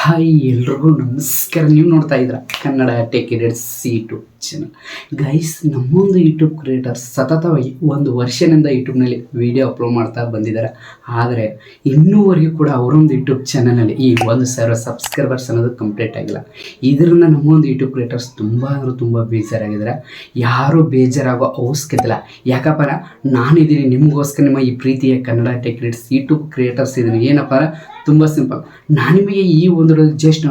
Hi ಎಲ್ರಿಗೂ ನಮಸ್ಕಾರ. ನೀವು ನೋಡ್ತಾ ಇದ್ದೀರಾ Kannada tech edits YouTube channel. Guys, ನಮ್ಮೊಂದು ಯೂಟ್ಯೂಬ್ ಕ್ರಿಯೇಟರ್ ಸತತವಾಗಿ ಒಂದು ವರ್ಷದಿಂದ ಯೂಟ್ಯೂಬ್ನಲ್ಲಿ ವಿಡಿಯೋ ಅಪ್ಲೋಡ್ ಮಾಡ್ತಾ ಬಂದಿದ್ದಾರೆ. ಆದರೆ ಇನ್ನೂವರೆಗೂ ಕೂಡ ಅವರೊಂದು ಯೂಟ್ಯೂಬ್ ಚಾನಲ್ನಲ್ಲಿ ಈ 1,000 ಸಬ್ಸ್ಕ್ರೈಬರ್ಸ್ ಅನ್ನೋದು ಕಂಪ್ಲೀಟ್ ಆಗಿಲ್ಲ. ಇದರಿಂದ ನಮ್ಮೊಂದು ಯೂಟ್ಯೂಬ್ ಕ್ರಿಯೇಟರ್ಸ್ ತುಂಬ ಅಂದರೆ ತುಂಬ ಬೇಜಾರಾಗಿದ್ದಾರೆ. ಯಾರೂ ಬೇಜಾರಾಗೋ ಅವಶ್ಯಕತೆ ಇಲ್ಲ. ಯಾಕಪ್ಪ ನಾನಿದ್ದೀನಿ ನಿಮಗೋಸ್ಕರ, ನಿಮ್ಮ ಈ ಪ್ರೀತಿಯ Kannada tech edits YouTube creators ಇದ್ದೀನಿ. ಏನಪ್ಪ ತುಂಬ ಸಿಂಪಲ್. ನಾನು ನಿಮಗೆ ಈ ಒಂದು ಜಸ್ಟ್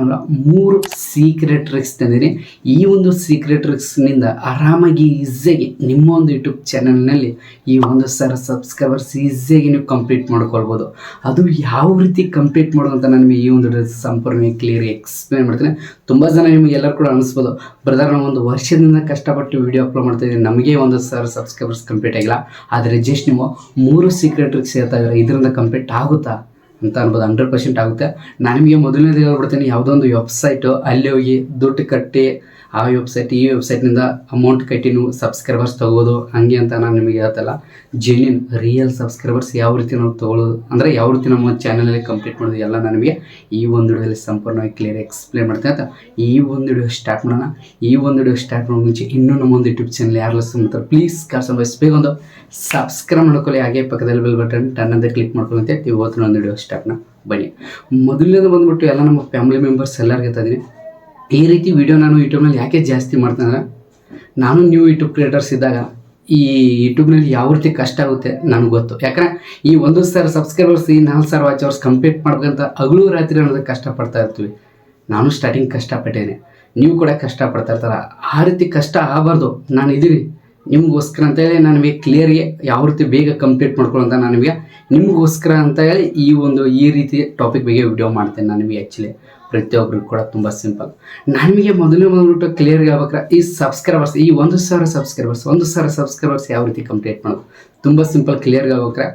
3 ಸೀಕ್ರೆಟ್ ಟ್ರಿಕ್ಸ್ ತಂದಿದ್ದೀನಿ. ಈ ಒಂದು ಸೀಕ್ರೆಟ್ ಟ್ರಿಕ್ಸ್ನಿಂದ ಆರಾಮಾಗಿ ಈಸಿಯಾಗಿ ನಿಮ್ಮ ಒಂದು ಯೂಟ್ಯೂಬ್ ಚಾನಲ್ನಲ್ಲಿ ಈ 1,000 ಸಬ್ಸ್ಕ್ರೈಬರ್ಸ್ ಈಸಿಯಾಗಿ ನೀವು ಕಂಪ್ಲೀಟ್ ಮಾಡ್ಕೊಳ್ಬೋದು. ಅದು ಯಾವ ರೀತಿ ಕಂಪ್ಲೀಟ್ ಮಾಡೋದು ಅಂತ ನಾನು ನಿಮಗೆ ಈ ಒಂದು ಸಂಪೂರ್ಣ ಕ್ಲಿಯರ್ ಎಕ್ಸ್ಪ್ಲೇನ್ ಮಾಡ್ತೀನಿ. ತುಂಬ ಜನ ನಿಮಗೆ ಎಲ್ಲರೂ ಕೂಡ ಅನಿಸ್ಬೋದು, ಬ್ರದರ್ ನಾವು ಒಂದು ವರ್ಷದಿಂದ ಕಷ್ಟಪಟ್ಟು ವಿಡಿಯೋ ಅಪ್ಲೋಡ್ ಮಾಡ್ತಾ ಇದ್ದೀನಿ, ನಮಗೆ 1,000 ಸಬ್ಸ್ಕ್ರೈಬರ್ಸ್ ಕಂಪ್ಲೀಟ್ ಆಗಿಲ್ಲ. ಆದರೆ ಜಸ್ಟ್ ನೀವು 3 ಸೀಕ್ರೆಟ್ ಟ್ರಿಕ್ಸ್ ಹೇಳ್ತಾ ಇದ್ದಾರೆ, ಇದರಿಂದ ಕಂಪ್ಲೀಟ್ ಆಗುತ್ತಾ ಅಂತ ಅನ್ಬೋದು. 100% ಆಗುತ್ತೆ. ನಾನು ನಿಮಗೆ ಮೊದಲನೇದು ಹೇಳ್ಬಿಡ್ತೀನಿ, ಯಾವುದೋ ಒಂದು ವೆಬ್ಸೈಟು ಅಲ್ಲಿ ಹೋಗಿ ದುಡ್ಡು ಕಟ್ಟಿ ಆ ವೆಬ್ಸೈಟ್ ಈ ವೆಬ್ಸೈಟ್ನಿಂದ ಅಮೌಂಟ್ ಕಟ್ಟಿ ನೀವು ಸಬ್ಸ್ಕ್ರೈಬರ್ಸ್ ತೊಗೋಬೋದು ಹಂಗೆ ಅಂತ ನಾನು ನಿಮಗೆ ಹೇಳ್ತಲ್ಲ. ಜೆನ್ಯೂನ್ ರಿಯಲ್ ಸಬ್ಸ್ಕ್ರೈಬರ್ಸ್ ಯಾವ ರೀತಿ ನಾವು ತೊಗೊಳ್ಳೋದು ಅಂದರೆ ಯಾವ ರೀತಿ ನಮ್ಮ ಚಾನಲಲ್ಲಿ ಕಂಪ್ಲೀಟ್ ಮಾಡೋದು ಎಲ್ಲ ನಾನು ನಿಮಗೆ ಈ ಒಂದು ವಿಡಿಯೋದಲ್ಲಿ ಸಂಪೂರ್ಣವಾಗಿ ಕ್ಲಿಯರ್ ಎಕ್ಸ್ಪ್ಲೇನ್ ಮಾಡ್ತೀನಿ ಅಂತ ಈ ಒಂದು ವಿಡಿಯೋ ಸ್ಟಾರ್ಟ್ ಮಾಡೋಣ. ಈ ಒಂದು ವಿಡಿಯೋ ಸ್ಟಾರ್ಟ್ ಮಾಡೋ ಮುಂಚೆ ಇನ್ನೂ ನಮ್ಮೊಂದು ಯೂಟ್ಯೂಬ್ ಚಾನಲ್ ಯಾರು ಮಾಡ್ತಾರೆ ಪ್ಲೀಸ್ ಬೇಗ ಒಂದು ಸಬ್ಸ್ಕ್ರೈಬ್ ಮಾಡ್ಕೊಳ್ಳಿ. ಹಾಗೆ ಪಕ್ಕದಲ್ಲಿ ಬೆಲ್ ಬಟನ್ ಟನ್ ಅಂತ ಕ್ಲಿಕ್ ಮಾಡ್ಕೊಳ್ಳಿ ಅಂತ ಇವತ್ತಿನ ಒಂದು ವಿಡಿಯೋ ಸ್ಟಾರ್ಟ್ನ ಬನ್ನಿ. ಮೊದಲನೇದು ಬಂದುಬಿಟ್ಟು ಎಲ್ಲ ನಮ್ಮ ಫ್ಯಾಮಿಲಿ ಮೆಂಬರ್ಸ್ ಎಲ್ಲರಿಗೆ ಹೇಳ್ತಾಯಿದ್ದೀನಿ, ಈ ರೀತಿ ವಿಡಿಯೋ ನಾನು ಯೂಟ್ಯೂಬ್ನಲ್ಲಿ ಯಾಕೆ ಜಾಸ್ತಿ ಮಾಡ್ತೀನಿ ಅಂದರೆ, ನಾನು ನ್ಯೂ ಯೂಟ್ಯೂಬ್ ಕ್ರಿಯೇಟರ್ಸ್ ಇದ್ದಾಗ ಈ ಯೂಟ್ಯೂಬ್ನಲ್ಲಿ ಯಾವ ರೀತಿ ಕಷ್ಟ ಆಗುತ್ತೆ ನನಗೆ ಗೊತ್ತು. ಯಾಕಂದರೆ ಈ 1,000 ಸಬ್ಸ್ಕ್ರೈಬರ್ಸ್ ಈ 4,000 ವಾಚ್ ಅವರ್ಸ್ ಕಂಪ್ಲೀಟ್ ಮಾಡ್ಬೇಕಂತ ಹಗಲು ರಾತ್ರಿ ಅನ್ನೋದು ಕಷ್ಟಪಡ್ತಾ ಇರ್ತೀವಿ. ನಾನು ಸ್ಟಾರ್ಟಿಂಗ್ ಕಷ್ಟಪಟ್ಟೇನೆ, ನೀವು ಕೂಡ ಕಷ್ಟಪಡ್ತಾ ಇರ್ತಾರೆ. ಆ ರೀತಿ ಕಷ್ಟ ಆಗಬಾರ್ದು. ನಾನು ಇದ್ದೀನಿ ನಿಮಗೋಸ್ಕರ ಅಂತ ಹೇಳಿ ನಾನು ನಿಮಗೆ ಕ್ಲಿಯರ್ಗೆ ಯಾವ ರೀತಿ ಬೇಗ ಕಂಪ್ಲೀಟ್ ಮಾಡ್ಕೊಳ್ಳೋ ನಾನು ನಿಮಗೆ ನಿಮಗೋಸ್ಕರ ಅಂತ ಹೇಳಿ ಈ ರೀತಿ ಟಾಪಿಕ್ ಬಗ್ಗೆ ವಿಡಿಯೋ ಮಾಡ್ತೇನೆ. ನಾನು ನಿಮಗೆ ಆ್ಯಕ್ಚುಲಿ ಪ್ರತಿಯೊಬ್ಬರಿಗೂ ಕೂಡ ತುಂಬ ಸಿಂಪಲ್. ನಾನು ನಿಮಗೆ ಮೊದಲನೇ ಕ್ಲಿಯರ್ಗೆ ಆಗ್ಬೇಕಾರೆ ಈ ಸಬ್ಸ್ಕ್ರೈಬರ್ಸ್ ಈ 1,000 ಸಬ್ಸ್ಕ್ರೈಬರ್ಸ್ ಯಾವ ರೀತಿ ಕಂಪ್ಲೀಟ್ ಮಾಡೋದು ತುಂಬ ಸಿಂಪಲ್. ಕ್ಲಿಯರ್ಗೆ ಆಗ್ಬೇಕಾರೆ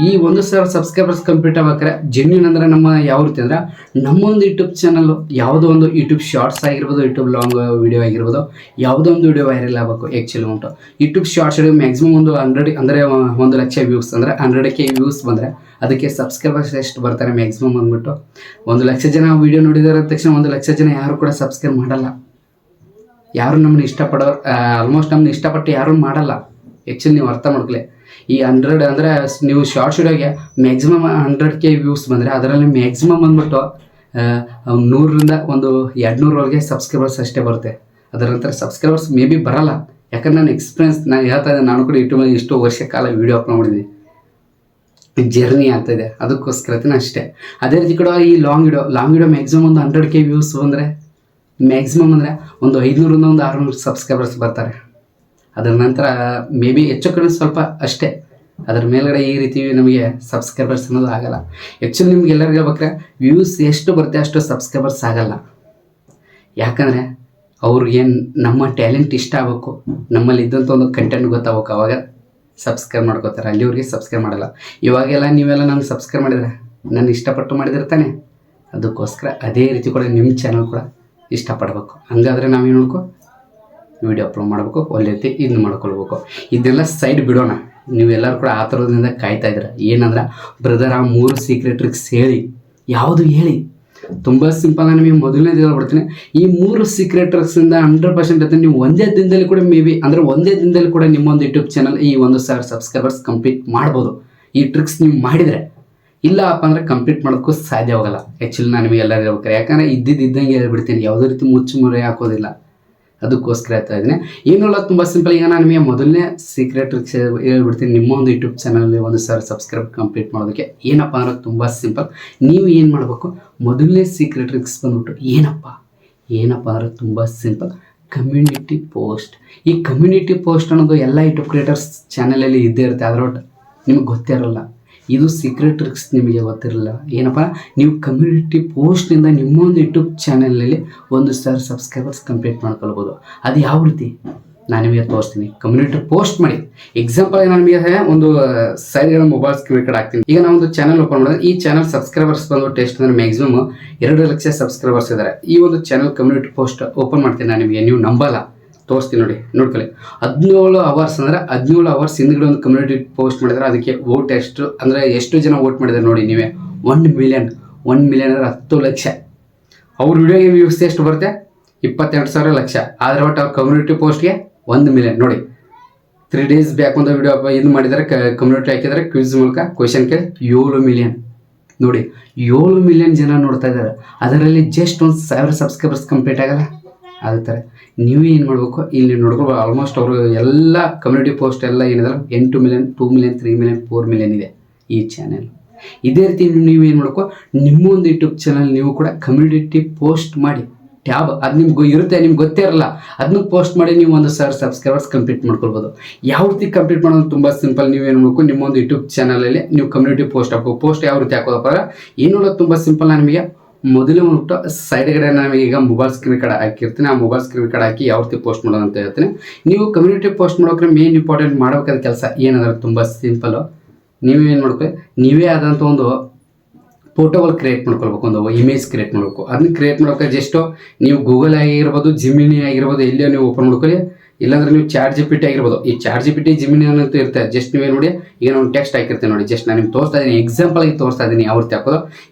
ಈ 1,000 ಸಬ್ಸ್ಕ್ರೈಬರ್ಸ್ ಕಂಪ್ಲೀಟ್ ಆಗ್ಬೇಕಾರೆ ಜೆನ್ಯೂನ್ ಅಂದರೆ ನಮ್ಮ ಯಾವ ರೀತಿ ಅಂದರೆ, ನಮ್ಮೊಂದು ಯೂಟ್ಯೂಬ್ ಚಾನಲ್ಲು ಯಾವುದೋ ಒಂದು ಯೂಟ್ಯೂಬ್ ಶಾರ್ಟ್ಸ್ ಆಗಿರ್ಬೋದು, ಯೂಟ್ಯೂಬ್ ಲಾಂಗ್ ವಿಡಿಯೋ ಆಗಿರ್ಬೋದು, ಯಾವುದೋ ಒಂದು ವಿಡಿಯೋ ವೈರಲ್ ಆಗಬೇಕು. ಆ್ಯಕ್ಚುಲಿ ಉಂಟು ಯೂಟ್ಯೂಬ್ ಶಾರ್ಟ್ಸ್ ವಿಡಿಯೋ ಮ್ಯಾಕ್ಸಿಮಮ್ ಒಂದು 100 ಅಂದರೆ 1,00,000 ವ್ಯೂಸ್ ಅಂದರೆ 100K ವ್ಯೂಸ್ ಬಂದರೆ ಅದಕ್ಕೆ ಸಬ್ಸ್ಕ್ರೈಬರ್ಸ್ ಎಷ್ಟು ಬರ್ತಾರೆ ಮ್ಯಾಕ್ಸಿಮಮ್ ಬಂದ್ಬಿಟ್ಟು 1,00,000 ಜನ ವೀಡಿಯೋ ನೋಡಿದಾರೆ ಅಂದ ತಕ್ಷಣ 1,00,000 ಜನ ಯಾರು ಕೂಡ ಸಬ್ಸ್ಕ್ರೈಬ್ ಮಾಡಲ್ಲ. ಯಾರು ನಮ್ಮನ್ನು ಇಷ್ಟಪಡೋರು ಆಲ್ಮೋಸ್ಟ್ ನಮ್ಮನ್ನ ಇಷ್ಟಪಟ್ಟು ಯಾರೂ ಮಾಡಲ್ಲ. ಆ್ಯಕ್ಚುಲಿ ನೀವು ಅರ್ಥ ಮಾಡ್ಕೊಳ್ಳಿ. ಈ 100 ಅಂದರೆ ನೀವು ಶಾರ್ಟ್ಸ್ ವಿಡಿಯೋಗೆ ಮ್ಯಾಕ್ಸಿಮಮ್ 100K ವ್ಯೂಸ್ ಬಂದರೆ ಅದರಲ್ಲಿ ಮ್ಯಾಕ್ಸಿಮಮ್ ಬಂದ್ಬಿಟ್ಟು 100ರಿಂದ ಒಂದು 200ವರೆಗೆ ಸಬ್ಸ್ಕ್ರೈಬರ್ಸ್ ಅಷ್ಟೇ ಬರುತ್ತೆ. ಅದರ ನಂತರ ಸಬ್ಸ್ಕ್ರೈಬರ್ಸ್ ಮೇ ಬಿ ಬರಲ್ಲ. ಯಾಕಂದ್ರೆ ನನ್ನ ಎಕ್ಸ್ಪೀರಿಯನ್ಸ್ ನಾನು ಹೇಳ್ತಾ ಇದ್ದೆ, ನಾನು ಕೂಡ ಯೂಟ್ಯೂಬಲ್ಲಿ ಇಷ್ಟು ವರ್ಷ ಕಾಲ ವೀಡಿಯೋ ಅಪ್ಲೋಡ್ ಮಾಡಿದ್ದೀನಿ, ಜರ್ನಿ ಆಗ್ತಾಯಿದೆ, ಅದಕ್ಕೋಸ್ಕರನೇ ಅಷ್ಟೇ. ಅದೇ ರೀತಿ ಕೂಡ ಈ ಲಾಂಗ್ ವಿಡಿಯೋ ಮ್ಯಾಕ್ಸಿಮಮ್ ಒಂದು 100K ವ್ಯೂಸ್ ಬಂದರೆ ಮ್ಯಾಕ್ಸಿಮಮ್ ಅಂದರೆ ಒಂದು 500ರಿಂದ ಒಂದು 600 ಸಬ್ಸ್ಕ್ರೈಬರ್ಸ್ ಬರ್ತಾರೆ. ಅದರ ನಂತರ ಮೇ ಬಿ ಹೆಚ್ಚು ಕಡಿಮೆ ಸ್ವಲ್ಪ ಅಷ್ಟೇ. ಅದರ ಮೇಲ್ಗಡೆ ಈ ರೀತಿ ನಮಗೆ ಸಬ್ಸ್ಕ್ರೈಬರ್ಸ್ ಅನ್ನೋದು ಆಗಲ್ಲ. ಆ್ಯಕ್ಚುಲಿ ನಿಮ್ಗೆ ಎಲ್ಲರಿಗೂ ಹೇಳ್ಬೇಕಾರೆ ವ್ಯೂಸ್ ಎಷ್ಟು ಬರುತ್ತೆ ಅಷ್ಟು ಸಬ್ಸ್ಕ್ರೈಬರ್ಸ್ ಆಗಲ್ಲ. ಯಾಕಂದರೆ ಅವ್ರಿಗೇನು ನಮ್ಮ ಟ್ಯಾಲೆಂಟ್ ಇಷ್ಟ ಆಗಬೇಕು, ನಮ್ಮಲ್ಲಿ ಇದ್ದಂಥ ಒಂದು ಕಂಟೆಂಟ್ ಗೊತ್ತಾಗಬೇಕು, ಅವಾಗ ಸಬ್ಸ್ಕ್ರೈಬ್ ಮಾಡ್ಕೋತಾರೆ. ಅಲ್ಲಿವ್ರಿಗೆ ಸಬ್ಸ್ಕ್ರೈಬ್ ಮಾಡಲ್ಲ. ಇವಾಗೆಲ್ಲ ನೀವೆಲ್ಲ ನನಗೆ ಸಬ್ಸ್ಕ್ರೈಬ್ ಮಾಡಿದರೆ ನಾನು ಇಷ್ಟಪಟ್ಟು ಮಾಡಿದಿರ್ತಾನೆ, ಅದಕ್ಕೋಸ್ಕರ ಅದೇ ರೀತಿ ಕೂಡ ನಿಮ್ಮ ಚಾನಲ್ ಕೂಡ ಇಷ್ಟಪಡಬೇಕು. ಹಂಗಾದರೆ ನಾವೇನು ಮಾಡ್ಕೋ ವಿಡಿಯೋ ಅಪ್ಲೋಡ್ ಮಾಡಬೇಕು, ಒಳ್ಳೆ ರೀತಿ ಇದನ್ನು ಮಾಡ್ಕೊಳ್ಬೇಕು. ಇದೆಲ್ಲ ಸೈಡ್ ಬಿಡೋಣ. ನೀವೆಲ್ಲರೂ ಕೂಡ ಆ ಥರದಿಂದ ಕಾಯ್ತಾ ಇದ್ದೀರ. ಏನಂದ್ರೆ ಬ್ರದರ್ ಆ 3 ಸೀಕ್ರೆಟ್ ಟ್ರಿಕ್ಸ್ ಹೇಳಿ, ಯಾವುದು ಹೇಳಿ. ತುಂಬ ಸಿಂಪಲ್. ನಾನು ನಿಮಗೆ ಮೊದಲನೇದು ಹೇಳ್ಬಿಡ್ತೀನಿ. ಈ 3 ಸೀಕ್ರೆಟ್ ಟ್ರಿಕ್ಸಿಂದ 100% ಅಂತ ನೀವು ಒಂದೇ ದಿನದಲ್ಲಿ ಕೂಡ ಒಂದೇ ದಿನದಲ್ಲಿ ಕೂಡ ನಿಮ್ಮೊಂದು ಯೂಟ್ಯೂಬ್ ಚಾನಲ್ ಈ 1,000 ಸಬ್ಸ್ಕ್ರೈಬರ್ಸ್ ಕಂಪ್ಲೀಟ್ ಮಾಡ್ಬೋದು. ಈ ಟ್ರಿಕ್ಸ್ ನೀವು ಮಾಡಿದರೆ. ಇಲ್ಲಪ್ಪ ಅಂದರೆ ಕಂಪ್ಲೀಟ್ ಮಾಡೋಕ್ಕೂ ಸಾಧ್ಯವಾಗಲ್ಲ. ಆ್ಯಕ್ಚುಲಿ ನಾನು ನಿಮಗೆ ಎಲ್ಲರೂ ಹೇಳ್ಬೇಕಾರೆ, ಯಾಕಂದರೆ ಇದ್ದಂಗೆ ಹೇಳ್ಬಿಡ್ತೀನಿ, ಯಾವುದೇ ರೀತಿ ಮುಚ್ಚುಮರೆ ಹಾಕೋದಿಲ್ಲ. ಅದಕ್ಕೋಸ್ಕರ ಹೇಳ್ತಾ ಇದ್ದೀನಿ. ಏನಿಲ್ಲ, ತುಂಬ ಸಿಂಪಲ್. ಈಗ ನಾನು ನಿಮಗೆ ಮೊದಲನೇ ಸೀಕ್ರೆಟ್ ಟ್ರಿಕ್ಸ್ ಹೇಳ್ಬಿಡ್ತೀನಿ. ನಿಮ್ಮ ಒಂದು ಯೂಟ್ಯೂಬ್ ಚಾನಲಲ್ಲಿ 1,000 ಸಬ್ಸ್ಕ್ರೈಬ್ ಕಂಪ್ಲೀಟ್ ಮಾಡೋದಕ್ಕೆ ಏನಪ್ಪ ಅಂದರೆ ತುಂಬ ಸಿಂಪಲ್. ನೀವು ಏನು ಮಾಡಬೇಕು, ಮೊದಲನೇ ಸೀಕ್ರೆಟ್ ಟ್ರಿಕ್ಸ್ ಬಂದ್ಬಿಟ್ಟು ಏನಪ್ಪ ಅಂದರೆ ತುಂಬ ಸಿಂಪಲ್, ಕಮ್ಯುನಿಟಿ ಪೋಸ್ಟ್. ಈ ಕಮ್ಯುನಿಟಿ ಪೋಸ್ಟ್ ಅನ್ನೋದು ಎಲ್ಲ ಯೂಟ್ಯೂಬ್ ಕ್ರಿಯೇಟರ್ಸ್ ಚಾನಲಲ್ಲಿ ಇದ್ದೇ ಇರುತ್ತೆ, ಅದರೊಟ್ಟು ನಿಮಗೆ ಗೊತ್ತೇ ಇರೋಲ್ಲ. ಇದು ಸೀಕ್ರೆಟ್ ಟ್ರಿಕ್ಸ್ ನಿಮಗೆ ಗೊತ್ತಿರಲಿಲ್ಲ. ಏನಪ್ಪ, ನೀವು ಕಮ್ಯುನಿಟಿ ಪೋಸ್ಟ್ನಿಂದ ನಿಮ್ಮೊಂದು ಯೂಟ್ಯೂಬ್ ಚಾನಲಲ್ಲಿ 1,000 ಸಬ್ಸ್ಕ್ರೈಬರ್ಸ್ ಕಂಪ್ಲೀಟ್ ಮಾಡ್ಕೊಳ್ಬೋದು. ಅದು ಯಾವ ರೀತಿ ನಾನು ನಿಮಗೆ ತೋರಿಸ್ತೀನಿ. ಕಮ್ಯುನಿಟಿ ಪೋಸ್ಟ್ ಮಾಡಿ. ಎಕ್ಸಾಂಪಲ್ ನಾನು ನಿಮಗೆ ಒಂದು ಸೈಡ್ಗಳ ಮೊಬೈಲ್ ಸ್ಕ್ರೀನ್ ರೆಕಾರ್ಡ್ ಆಗ್ತೀನಿ. ಈಗ ನಾವು ಒಂದು ಚಾನಲ್ ಓಪನ್ ಮಾಡಿದ್ರೆ ಈ ಚಾನಲ್ ಸಬ್ಸ್ಕ್ರೈಬರ್ಸ್ ಬಂದ್ಬಿಟ್ಟು ಎಷ್ಟು ಅಂದರೆ ಮ್ಯಾಕ್ಸಿಮಮ್ 2,00,000 ಸಬ್ಸ್ಕ್ರೈಬರ್ಸ್ ಇದ್ದಾರೆ. ಈ ಒಂದು ಚಾನಲ್ ಕಮ್ಯುನಿಟಿ ಪೋಸ್ಟ್ ಓಪನ್ ಮಾಡ್ತೀನಿ ನಾನು ನಿಮಗೆ, ನೀವು ನಂಬಲ್ಲ, ತೋರಿಸ್ತೀನಿ ನೋಡ್ಕೊಳ್ಳಿ. 17 ಅವರ್ಸ್ ಅಂದರೆ 17 ಅವರ್ಸ್ ಹಿಂದ್ಗಡೆ ಒಂದು ಕಮ್ಯುನಿಟಿ ಪೋಸ್ಟ್ ಮಾಡಿದ್ರೆ ಅದಕ್ಕೆ ವೋಟ್ ಎಷ್ಟು ಅಂದರೆ ಎಷ್ಟು ಜನ ವೋಟ್ ಮಾಡಿದ್ದಾರೆ ನೋಡಿ ನೀವೇ. 1 ಮಿಲಿಯನ್ ಅಂದರೆ 10 ಲಕ್ಷ. ಅವ್ರ ವಿಡಿಯೋಗೆ ವ್ಯೂಸ್ ಎಷ್ಟು ಬರುತ್ತೆ 22,000 ಲಕ್ಷ. ಆದರೆ ಒಟ್ಟು ಅವ್ರ ಕಮ್ಯುನಿಟಿ ಪೋಸ್ಟ್ಗೆ 1 ಮಿಲಿಯನ್. ನೋಡಿ 3 days ಬ್ಯಾಕ್ ಒಂದು ವಿಡಿಯೋ ಇದು ಮಾಡಿದ್ದಾರೆ, ಕಮ್ಯುನಿಟಿ ಹಾಕಿದ್ದಾರೆ ಕ್ವಿಜ್ ಮೂಲಕ ಕ್ವೆಶನ್ ಕೇಳಿ 7 ಮಿಲಿಯನ್. ನೋಡಿ 7 ಮಿಲಿಯನ್ ಜನ ನೋಡ್ತಾ ಇದ್ದಾರೆ. ಅದರಲ್ಲಿ ಜಸ್ಟ್ 1,000 ಸಬ್ಸ್ಕ್ರೈಬರ್ಸ್ ಕಂಪ್ಲೀಟ್ ಆಗಲ್ಲ. ಆಗ್ತಾರೆ. ನೀವು ಏನು ಮಾಡಬೇಕು, ಇಲ್ಲಿ ನೋಡ್ಕೊಂಡು ಆಲ್ಮೋಸ್ಟ್ ಅವರು ಎಲ್ಲ ಕಮ್ಯುನಿಟಿ ಪೋಸ್ಟ್ ಎಲ್ಲ ಏನಿದಾರೆ 8 ಮಿಲಿಯನ್, 2 ಮಿಲಿಯನ್, 3 ಮಿಲಿಯನ್, 4 ಮಿಲಿಯನ್ ಇದೆ ಈ ಚಾನೆಲ್. ಇದೇ ರೀತಿ ನೀವು ಏನು ಮಾಡಬೇಕು, ನಿಮ್ಮ ಒಂದು ಯೂಟ್ಯೂಬ್ ಚಾನಲ್ ನೀವು ಕೂಡ ಕಮ್ಯುನಿಟಿ ಪೋಸ್ಟ್ ಮಾಡಿ. ಟ್ಯಾಬ್ ಅದು ನಿಮ್ಗೆ ಇರುತ್ತೆ, ನಿಮ್ಗೆ ಗೊತ್ತೇ ಇರಲ್ಲ, ಅದನ್ನ ಪೋಸ್ಟ್ ಮಾಡಿ ನೀವು 1,000 ಸಬ್ಸ್ಕ್ರೈಬರ್ಸ್ ಕಂಪ್ಲೀಟ್ ಮಾಡ್ಕೊಳ್ಬೋದು. ಯಾವ ರೀತಿ ಕಂಪ್ಲೀಟ್ ಮಾಡೋದು ತುಂಬ ಸಿಂಪಲ್. ನೀವು ಏನು ಮಾಡಬೇಕು, ನಿಮ್ಮ ಒಂದು ಯೂಟ್ಯೂಬ್ ಚಾನಲಲ್ಲಿ ನೀವು ಕಮ್ಯುನಿಟಿ ಪೋಸ್ಟ್ ಹಾಕಬೇಕು. ಪೋಸ್ಟ್ ಯಾವ ರೀತಿ ಹಾಕೋದಪ್ಪ ಅಂದ್ರೆ ಏನು ತುಂಬ ಸಿಂಪಲ್. ನಾನು ನಿಮಗೆ ಮೊದಲೇ ಒಂದು ಸೈಡ್ಗಡೆ ನಮಗೆ ಈಗ ಮೊಬೈಲ್ ಸ್ಕ್ರೀನ್ ಕಾರ್ಡ್ ಹಾಕಿರ್ತೀನಿ. ಆ ಮೊಬೈಲ್ ಸ್ಕ್ರೀನ್ ಕಾರ್ಡ್ ಹಾಕಿ ಯಾವ ರೀತಿ ಪೋಸ್ಟ್ ಮಾಡೋದು ಅಂತ ಹೇಳ್ತೀನಿ. ನೀವು ಕಮ್ಯುನಿಟಿ ಪೋಸ್ಟ್ ಮಾಡೋಕೆ ಮೇನ್ ಇಂಪಾರ್ಟೆಂಟ್ ಮಾಡಬೇಕಾದ ಕೆಲಸ ಏನಂದ್ರೆ ತುಂಬ ಸಿಂಪಲ್ಲು. ನೀವೇನು ಮಾಡ್ಬೇಕು, ನೀವೇ ಆದಂಥ ಒಂದು ಫೋಟೋಗಳು ಕ್ರಿಯೇಟ್ ಮಾಡ್ಕೊಳ್ಬೇಕು, ಒಂದು ಇಮೇಜ್ ಕ್ರಿಯೇಟ್ ಮಾಡಬೇಕು. ಅದನ್ನ ಕ್ರಿಯೇಟ್ ಮಾಡೋಕೆ ಜಸ್ಟು ನೀವು ಗೂಗಲ್ ಆಗಿರ್ಬೋದು, ಜಿಮಿನಿ ಆಗಿರ್ಬೋದು, ಎಲ್ಲಿಯೋ ನೀವು ಓಪನ್ ಮಾಡ್ಕೊಳ್ಳಿ. ಇಲ್ಲಾಂದ್ರೆ ನೀವು ಚಾಟ್ GPT ಆಗಿರ್ಬೋದು. ಈ ಚಾಟ್ GPT, ಜಿಮಿನಿ ಅನ್ನೋದು ಇರುತ್ತೆ. ಜಸ್ಟ್ ನೀವೇ ನೋಡಿ, ಈಗ ನಾನು ಟೆಕ್ಸ್ಟ್ ಹಾಕಿರ್ತೇನೆ ನೋಡಿ, ಜಸ್ಟ್ ನಾನು ನಿಮ್ಗೆ ತೋರಿಸ್ತಾ ಇದ್ದೀನಿ, ಎಕ್ಸಾಂಪಲ್ ಆಗಿ ತೋರಿಸ್ತಾ ಇದ್ದೀನಿ ಯಾವ ರೀತಿ ಹಾಕೋದು.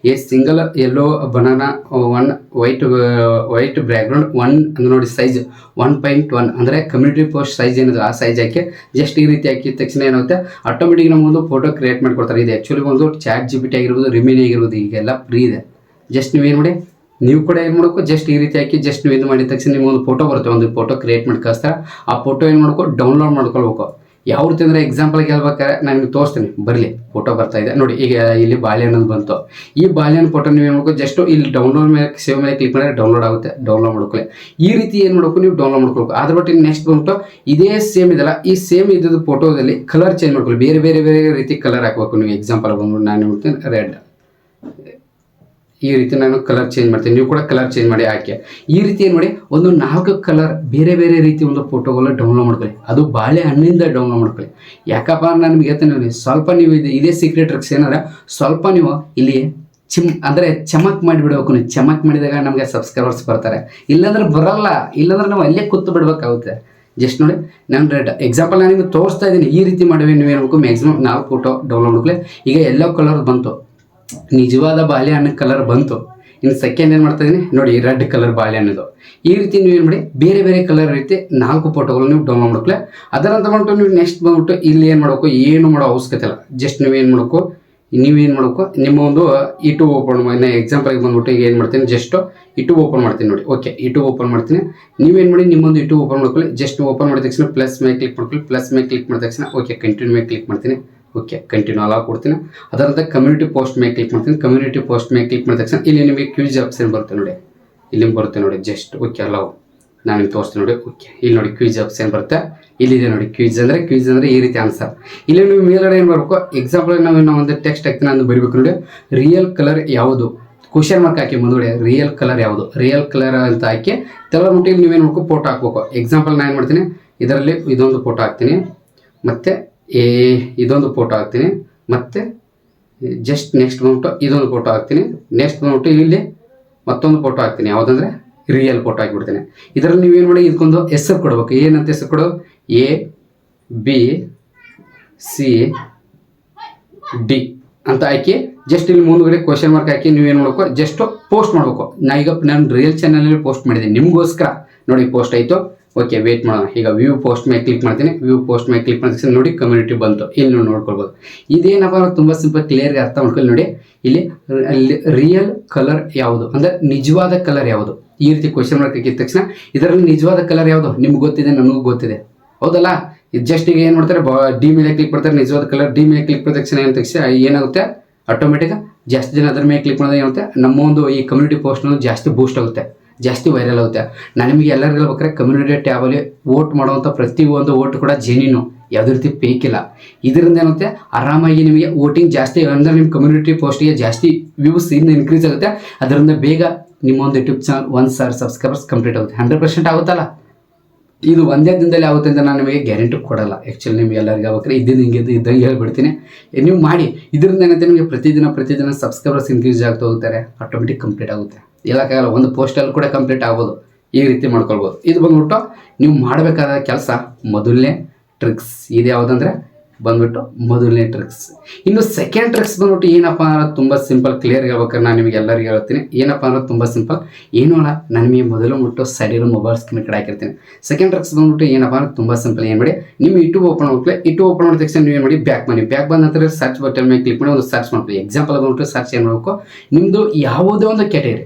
Single yellow banana 1 white background 1 ಅಂದ್ರೆ ನೋಡಿ ಸೈಜ್ 1.1 ಅಂದರೆ ಕಮ್ಯುನಿಟಿ ಪೋಸ್ಟ್ ಸೈಜ್ ಏನಿದೆ ಆ ಸೈಜ್ ಹಾಕಿ ಜಸ್ಟ್ ಈ ರೀತಿ ಹಾಕಿದ ತಕ್ಷಣ ಏನಾಗುತ್ತೆ, ಆಟೋಮೆಟಿಕ್ ನಮಗೊಂದು ಫೋಟೋ ಕ್ರಿಯೇಟ್ ಮಾಡಿಕೊಡ್ತಾರೆ. ಇದು ಆ್ಯಕ್ಚುಲಿ ಒಂದು ಚಾಟ್ GPT ಆಗಿರ್ಬೋದು, ರಿಮಿನಿ ಆಗಿರ್ಬೋದು, ಈಗೆಲ್ಲ ಫ್ರೀ ಇದೆ. ಜಸ್ಟ್ ನೀವೇನು ಮಾಡಿ, ನೀವು ಕೂಡ ಏನು ಮಾಡಬೇಕು, ಜಸ್ಟ್ ಈ ರೀತಿ ಹಾಕಿ ಜಸ್ಟ್ ನೀವು ಇದು ಮಾಡಿದ ತಕ್ಷಣ ನಿಮ್ಗೆ ಒಂದು ಫೋಟೋ ಬರುತ್ತೆ. ಒಂದು ಫೋಟೋ ಕ್ರಿಯೇಟ್ ಮಾಡಿ ಕಳಿಸ್ತಾರೆ. ಆ ಫೋಟೋ ಏನು ಮಾಡ್ಕೊ ಡೌನ್ಲೋಡ್ ಮಾಡ್ಕೊಳ್ಬೇಕು. ಯಾವ ರೀತಿ ಅಂದರೆ ಎಕ್ಸಾಂಪಲ್ಗೆ ಹೇಳ್ಬೇಕಾದ್ರೆ ನಾನು ನಿಮ್ಗೆ ತೋರಿಸ್ತೀನಿ, ಬರಲಿ ಫೋಟೋ ಬರ್ತಾ ಇದೆ ನೋಡಿ. ಈಗ ಇಲ್ಲಿ ಬಾಳೆಹಣ್ಣು ಬಂತು. ಈ ಬಾಳೆಹಣ್ಣು ಫೋಟೋ ನೀವು ಏನು ಮಾಡಬೇಕು, ಜಸ್ಟ್ ಇಲ್ಲಿ ಡೌನ್ಲೋಡ್ ಮೇಲೆ ಸೇವ್ ಮೇಲೆ ಕ್ಲಿಕ್ ಮಾಡಿದ್ರೆ ಡೌನ್ಲೋಡ್ ಆಗುತ್ತೆ. ಡೌನ್ಲೋಡ್ ಮಾಡ್ಕೊಳ್ಳಿ. ಈ ರೀತಿ ಏನು ಮಾಡಬೇಕು, ನೀವು ಡೌನ್ಲೋಡ್ ಮಾಡ್ಕೊಳ್ಬೇಕು. ಅದ್ರ ಬಟ್ ನೆಕ್ಸ್ಟ್ ಬಂತು ಇದೇ ಸೇಮ್ ಇದಲ್ಲ, ಈ ಸೇಮ್ ಇದ್ದು ಫೋಟೋದಲ್ಲಿ ಕಲರ್ ಚೇಂಜ್ ಮಾಡ್ಕೊಳ್ಳಿ. ಬೇರೆ ಬೇರೆ ಬೇರೆ ರೀತಿ ಕಲರ್ ಹಾಕಬೇಕು. ನೀವು ಎಕ್ಸಾಂಪಲ್ ಬಂದ್ಬಿಟ್ಟು ನಾನು ನೋಡ್ತೀನಿ ರೆಡ್, ಈ ರೀತಿ ನಾನು ಕಲರ್ ಚೇಂಜ್ ಮಾಡ್ತೀನಿ. ನೀವು ಕೂಡ ಕಲರ್ ಚೇಂಜ್ ಮಾಡಿ ಹಾಕಿ. ಈ ರೀತಿ ಏನು ಮಾಡಿ, ಒಂದು 4 ಕಲರ್ ಬೇರೆ ಬೇರೆ ರೀತಿ ಒಂದು ಫೋಟೋಗಳು ಡೌನ್ಲೋಡ್ ಮಾಡ್ಕೊಳ್ಳಿ. ಅದು ಬಾಳೆಹಣ್ಣಿಂದ ಡೌನ್ಲೋಡ್ ಮಾಡ್ಕೊಳ್ಳಿ. ಯಾಕಪ್ಪ ನಾನು ನಿಮ್ಗೆ ಹೇಳ್ತೇನೆ, ಸ್ವಲ್ಪ ನೀವು ಇದೇ ಸೀಕ್ರೆಟ್ ಟ್ರಿಕ್ಸ್ ಏನಾದ್ರೆ ಸ್ವಲ್ಪ ನೀವು ಇಲ್ಲಿ ಅಂದರೆ ಚಮಕ್ ಮಾಡಿಬಿಡ್ಬೇಕು. ನೀವು ಚಮಕ್ ಮಾಡಿದಾಗ ನಮಗೆ ಸಬ್ಸ್ಕ್ರೈಬರ್ಸ್ ಬರ್ತಾರೆ. ಇಲ್ಲಾಂದ್ರೆ ಬರಲ್ಲ. ಇಲ್ಲಾಂದ್ರೆ ನಾವು ಅಲ್ಲೇ ಕೂತು ಬಿಡ್ಬೇಕಾಗುತ್ತೆ. ಜಸ್ಟ್ ನೋಡಿ, ನಾನು ರೆಡ್ ಎಕ್ಸಾಂಪಲ್ ನಾನು ನಿಮ್ಗೆ ತೋರಿಸ್ತಾ ಇದ್ದೀನಿ. ಈ ರೀತಿ ಮಾಡಿವಿ. ನೀವು ಏನು ಮ್ಯಾಕ್ಸಿಮಮ್ 4 ಫೋಟೋ ಡೌನ್ಲೋಡ್ ಮಾಡ್ಕೊಳ್ಳಿ. ಈಗ ಎಲ್ಲೋ ಕಲರ್ ಬಂತು, ನಿಜವಾದ ಬಾಳೆಹಣ್ಣು ಕಲರ್ ಬಂತು. ಇನ್ನು ಸೆಕೆಂಡ್ ಏನು ಮಾಡ್ತಾ ಇದ್ದೀನಿ ನೋಡಿ, ರೆಡ್ ಕಲರ್ ಬಾಳೆಹಣ್ಣದು. ಈ ರೀತಿ ನೀವು ಏನು ಮಾಡಿ, ಬೇರೆ ಬೇರೆ ಕಲರ್ ರೀತಿ 4 ಫೋಟೋಗಳು ನೀವು ಡೌನ್ಲೋಡ್ ಮಾಡ್ಕೊಳ್ಳಿ. ಅದರಂತ ಬಂದ್ಬಿಟ್ಟು ನೀವು ನೆಕ್ಸ್ಟ್ ಬಂದ್ಬಿಟ್ಟು ಇಲ್ಲಿ ಏನು ಮಾಡಬೇಕು, ಏನು ಮಾಡೋ ಅವಶ್ಯಕತೆ ಇಲ್ಲ. ಜಸ್ಟ್ ನೀವೇನು ಮಾಡಬೇಕು, ನಿಮ್ಮ ಒಂದು ಯೂಟ್ಯೂಬ್ ಓಪನ್ ಮಾಡಿ. ಎಕ್ಸಾಂಪಲ್ಗೆ ಬಂದ್ಬಿಟ್ಟು ಈಗ ಏನು ಮಾಡ್ತೀನಿ, ಜಸ್ಟ್ ಯೂಟ್ಯೂಬ್ ಓಪನ್ ಮಾಡ್ತೀನಿ ನೋಡಿ. ಓಕೆ, ಯೂಟ್ಯೂಬ್ ಓಪನ್ ಮಾಡ್ತೀನಿ. ನೀವೇನು ಮಾಡಿ, ನಿಮ್ಮೊಂದು ಯೂಟ್ಯೂಬ್ ಓಪನ್ ಮಾಡ್ಕೊಳ್ಳಿ. ಜಸ್ಟ್ ಓಪನ್ ಮಾಡಿದ ತಕ್ಷಣ ಪ್ಲಸ್ ಮೇಲೆ ಕ್ಲಿಕ್ ಮಾಡ್ಕೊಳ್ಳಿ. ಪ್ಲಸ್ ಮೇಲೆ ಕ್ಲಿಕ್ ಮಾಡಿದ ತಕ್ಷಣ ಓಕೆ ಕಂಟಿನ್ಯೂ ಮೇಲೆ ಕ್ಲಿಕ್ ಮಾಡ್ತೀನಿ. ಓಕೆ ಕಂಟಿನ್ಯೂ ಅಲಾವ್ ಕೊಡ್ತೀನಿ. ಅದರಂತೆ ಕಮ್ಯುನಿಟಿ ಪೋಸ್ಟ್ ಮೇಲೆ ಕ್ಲಿಕ್ ಮಾಡ್ತೀನಿ. ಕಮ್ಯುನಿಟಿ ಪೋಸ್ಟ್ ಮೇಲೆ ಕ್ಲಿಕ್ ಮಾಡಿದ ತಕ್ಷಣ ಇಲ್ಲಿ ನಿಮಗೆ ಕ್ವಿಜ್ ಆಪ್ಷನ್ ಬರುತ್ತೆ ನೋಡಿ. ಇಲ್ಲಿ ಬರುತ್ತೆ ನೋಡಿ, ಜಸ್ಟ್ ಓಕೆ ಅಲಾವ್ ನಾನು ನಿಮ್ಗೆ ತೋರಿಸ್ತೀನಿ ನೋಡಿ. ಓಕೆ ಇಲ್ಲಿ ನೋಡಿ ಕ್ವಿಜ್ ಆಪ್ಷನ್ ಬರುತ್ತೆ. ಇಲ್ಲಿದೆ ನೋಡಿ ಕ್ವಿಜ್ ಅಂದರೆ ಈ ರೀತಿ ಆನ್ಸರ್. ಇಲ್ಲಿ ನೀವು ಮೇಲ್ಗಡೆ ಏನು ಬರಬೇಕು, ಎಕ್ಸಾಂಪಲ್ ನಾವು ಒಂದು ಟೆಕ್ಸ್ಟ್ ಹಾಕ್ತೀನಿ, ಅದು ಬರೀಬೇಕು ನೋಡಿ. ರಿಯಲ್ ಕಲರ್ ಯಾವುದು, ಕ್ವಶನ್ ಮಾರ್ಕ್ ಹಾಕಿ ಮುಂದೆ ರಿಯಲ್ ಕಲರ್ ಯಾವುದು, ರಿಯಲ್ ಕಲರ್ ಅಂತ ಹಾಕಿ ತೆಲ ಮುಟ್ಟಿಗೆ ನೀವೇನು ಮಾಡ್ಬೇಕು, ಫೋಟೋ ಹಾಕ್ಬೇಕು. ಎಕ್ಸಾಂಪಲ್ ನಾನು ಏನು ಮಾಡ್ತೀನಿ, ಇದರಲ್ಲಿ ಇದೊಂದು ಫೋಟೋ ಹಾಕ್ತೀನಿ, ಮತ್ತು ಇದೊಂದು ಫೋಟೋ ಹಾಕ್ತೀನಿ, ಮತ್ತು ಜಸ್ಟ್ ನೆಕ್ಸ್ಟ್ ಬಂದ್ಬಿಟ್ಟು ಇದೊಂದು ಫೋಟೋ ಹಾಕ್ತೀನಿ. ನೆಕ್ಸ್ಟ್ ಬಂದ್ಬಿಟ್ಟು ಇಲ್ಲಿ ಮತ್ತೊಂದು ಫೋಟೋ ಹಾಕ್ತೀನಿ. ಯಾವುದಂದರೆ ರಿಯಲ್ ಫೋಟೋ ಹಾಕಿಬಿಡ್ತೀನಿ. ಇದರಲ್ಲಿ ನೀವೇನು ಮಾಡಿ, ಇದಕ್ಕೊಂದು ಹೆಸರು ಕೊಡಬೇಕು. ಏನಂತ ಹೆಸರು ಕೊಡೋದು, ABCD ಅಂತ ಹಾಕಿ ಜಸ್ಟ್ ಇಲ್ಲಿ ಮುಂದುಗಡೆ ಕ್ವಶನ್ ಮಾರ್ಕ್ ಹಾಕಿ ನೀವೇನು ಮಾಡಬೇಕು, ಜಸ್ಟ್ ಪೋಸ್ಟ್ ಮಾಡಬೇಕು. ನಾನು ರಿಯಲ್ ಚಾನಲಲ್ಲಿ ಪೋಸ್ಟ್ ಮಾಡಿದ್ದೀನಿ ನಿಮಗೋಸ್ಕರ ನೋಡಿ. ಪೋಸ್ಟ್ ಆಯಿತು. ಓಕೆ ವೇಟ್ ಮಾಡೋಣ. ಈಗ ವ್ಯೂ ಪೋಸ್ಟ್ ಮೇಲೆ ಕ್ಲಿಕ್ ಮಾಡ್ತೀನಿ. ವ್ಯೂ ಪೋಸ್ಟ್ ಮೇಲೆ ಕ್ಲಿಕ್ ಮಾಡಿದ ನೋಡಿ ಕಮ್ಯುನಿಟಿ ಬಂತು. ಇಲ್ಲಿ ನೀವು ನೋಡ್ಕೊಳ್ಬೋದು. ಇದೇನಪ್ಪ ತುಂಬ ಸಿಂಪಲ್, ಕ್ಲಿಯರ್ಗೆ ಅರ್ಥ ಮಾಡ್ಕೊಳ್ಳಿ ನೋಡಿ. ಇಲ್ಲಿ ರಿಯಲ್ ಕಲರ್ ಯಾವುದು ಅಂದರೆ ನಿಜವಾದ ಕಲರ್ ಯಾವುದು, ಈ ರೀತಿ ಕ್ವಶನ್ ಮಾರ್ಕ್ ಹಾಕಿದ ತಕ್ಷಣ ಇದರಲ್ಲಿ ನಿಜವಾದ ಕಲರ್ ಯಾವುದು ನಿಮ್ಗೆ ಗೊತ್ತಿದೆ, ನನಗೂ ಗೊತ್ತಿದೆ, ಹೌದಲ್ಲ. ಇದು ಜಸ್ಟ್ ಈಗ ಏನು ಮಾಡ್ತಾರೆ, ಡಿ ಮೇಲೆ ಕ್ಲಿಕ್ ಮಾಡ್ತಾರೆ, ನಿಜವಾದ ಕಲರ್ ಡಿ ಮೇಲೆ ಕ್ಲಿಕ್ ಮಾಡಿದ ತಕ್ಷಣ ಏನಾಗುತ್ತೆ, ಆಟೋಮೆಟಿಕ್ ಜಾಸ್ತಿ ಜನ ಅದರ ಮೇಲೆ ಕ್ಲಿಕ್ ಮಾಡಿದಾಗ ಏನಾಗುತ್ತೆ, ನಮ್ಮ ಒಂದು ಈ ಕಮ್ಯುನಿಟಿ ಪೋಸ್ಟ್ ಜಾಸ್ತಿ ಬೂಸ್ಟ್ ಆಗುತ್ತೆ, ಜಾಸ್ತಿ ವೈರಲ್ ಆಗುತ್ತೆ. ನಾನು ನಿಮಗೆ ಎಲ್ಲರಿಗೂ ಹೇಳ್ಬೇಕಾದ್ರೆ ಕಮ್ಯುನಿಟಿ ಟ್ಯಾಬಲ್ಲಿ ವೋಟ್ ಮಾಡುವಂಥ ಪ್ರತಿಯೊಂದು ವೋಟ್ ಕೂಡ ಜೆನ್ಯೂನು, ಯಾವುದೇ ರೀತಿ ಫೇಕ್ ಇಲ್ಲ. ಇದರಿಂದ ಏನಾಗುತ್ತೆ, ಆರಾಮಾಗಿ ನಿಮಗೆ ವೋಟಿಂಗ್ ಜಾಸ್ತಿ ಅಂದರೆ ನಿಮ್ಮ ಕಮ್ಯುನಿಟಿ ಪೋಸ್ಟಿಗೆ ಜಾಸ್ತಿ ವ್ಯೂಸ್ ಇನ್ನು ಇನ್ಕ್ರೀಸ್ ಆಗುತ್ತೆ. ಅದರಿಂದ ಬೇಗ ನಿಮ್ಮ ಒಂದು ಯೂಟ್ಯೂಬ್ ಚಾನಲ್ 1,000 ಸಬ್ಸ್ಕ್ರೈಬರ್ಸ್ ಕಂಪ್ಲೀಟ್ ಆಗುತ್ತೆ. 100% ಆಗುತ್ತಲ್ಲ. ಇದು ಒಂದೇ ದಿನದಲ್ಲಿ ಆಗುತ್ತೆ ಅಂತ ನಾನು ನಿಮಗೆ ಗ್ಯಾರಂಟಿ ಕೊಡಲ್ಲ. ಆ್ಯಕ್ಚುಲಿ ನಿಮ್ಗೆ ಎಲ್ಲರಿಗೂ ಆಗ್ಬೇಕಾದ್ರೆ ಇದ್ದಂಗೆ ಹೇಳ್ಬಿಡ್ತೀನಿ. ನೀವು ಮಾಡಿ. ಇದರಿಂದ ಏನಂತೆ ನಿಮಗೆ ಪ್ರತಿದಿನ ಸಬ್ಸ್ಕ್ರೈಬರ್ಸ್ ಇನ್ಕ್ರೀಸ್ ಆಗ್ತಾ ಹೋಗ್ತಾರೆ, ಆಟೋಮೆಟಿಕ್ ಕಂಪ್ಲೀಟ್ ಆಗುತ್ತೆ. ಹೇಳೋಕ್ಕಾಗಲ್ಲ, ಒಂದು ಪೋಸ್ಟಲ್ಲಿ ಕೂಡ ಕಂಪ್ಲೀಟ್ ಆಗ್ಬೋದು. ಈ ರೀತಿ ಮಾಡ್ಕೊಳ್ಬೋದು. ಇದು ಬಂದ್ಬಿಟ್ಟು ನೀವು ಮಾಡಬೇಕಾದ ಕೆಲಸ ಮೊದಲನೇ ಟ್ರಿಕ್ಸ್. ಇದು ಯಾವುದಂದರೆ ಬಂದ್ಬಿಟ್ಟು ಮೊದಲನೇ ಟ್ರಿಕ್ಸ್. ಇನ್ನು ಸೆಕೆಂಡ್ ಟ್ರಿಕ್ಸ್ ಬಂದ್ಬಿಟ್ಟು ಏನಪ್ಪ ಅಂದ್ರೆ ತುಂಬ ಸಿಂಪಲ್, ಕ್ಲಿಯರ್ ಹೇಳ್ಬೇಕಾದ್ರೆ ನಾನು ನಿಮಗೆ ಎಲ್ಲರಿಗೂ ಹೇಳ್ತೀನಿ. ಏನಪ್ಪ ಅಂದ್ರೆ ತುಂಬ ಸಿಂಪಲ್, ಏನೂ ಅಲ್ಲ, ನಾನು ನಿಮಗೆ ಮೊದಲು ಮುಟ್ಟು ಸೈಡಿರೋ ಮೊಬೈಲ್ ಸ್ಕ್ರೀನ್ ಕಡೆ ಹಾಕಿರ್ತೀನಿ. ಸೆಕೆಂಡ್ ಟ್ರಿಕ್ಸ್ ಬಂದ್ಬಿಟ್ಟು ಏನಪ್ಪ ಅಂದ್ರೆ ತುಂಬ ಸಿಂಪಲ್. ಏನು ಮಾಡಿ, ನಿಮ್ಮ ಯೂಟ್ಯೂಬ್ ಓಪನ್ ಮಾಡ್ಕೊಳ್ಳಿ. ಯೂಟ್ಯೂಬ್ ಓಪನ್ ಮಾಡಿದ ತಕ್ಷಣ ನೀವು ಏನು ಮಾಡಿ, ಬ್ಯಾಕ್ ಬಂದ ನಂತರ ಸರ್ಚ್ ಬಟನ್ ಮೇಲೆ ಕ್ಲಿಕ್ ಮಾಡಿ ಒಂದು ಸರ್ಚ್ ಮಾಡ್ಕೊಳ್ಳಿ. ಎಕ್ಸಾಂಪಲ್ ಬಂದ್ಬಿಟ್ಟು ಸರ್ಚ್ ಏನು ಮಾಡಬೇಕು, ನಿಮ್ಮದು ಯಾವುದೋ ಒಂದು ಕ್ಯಾಟಗರಿ,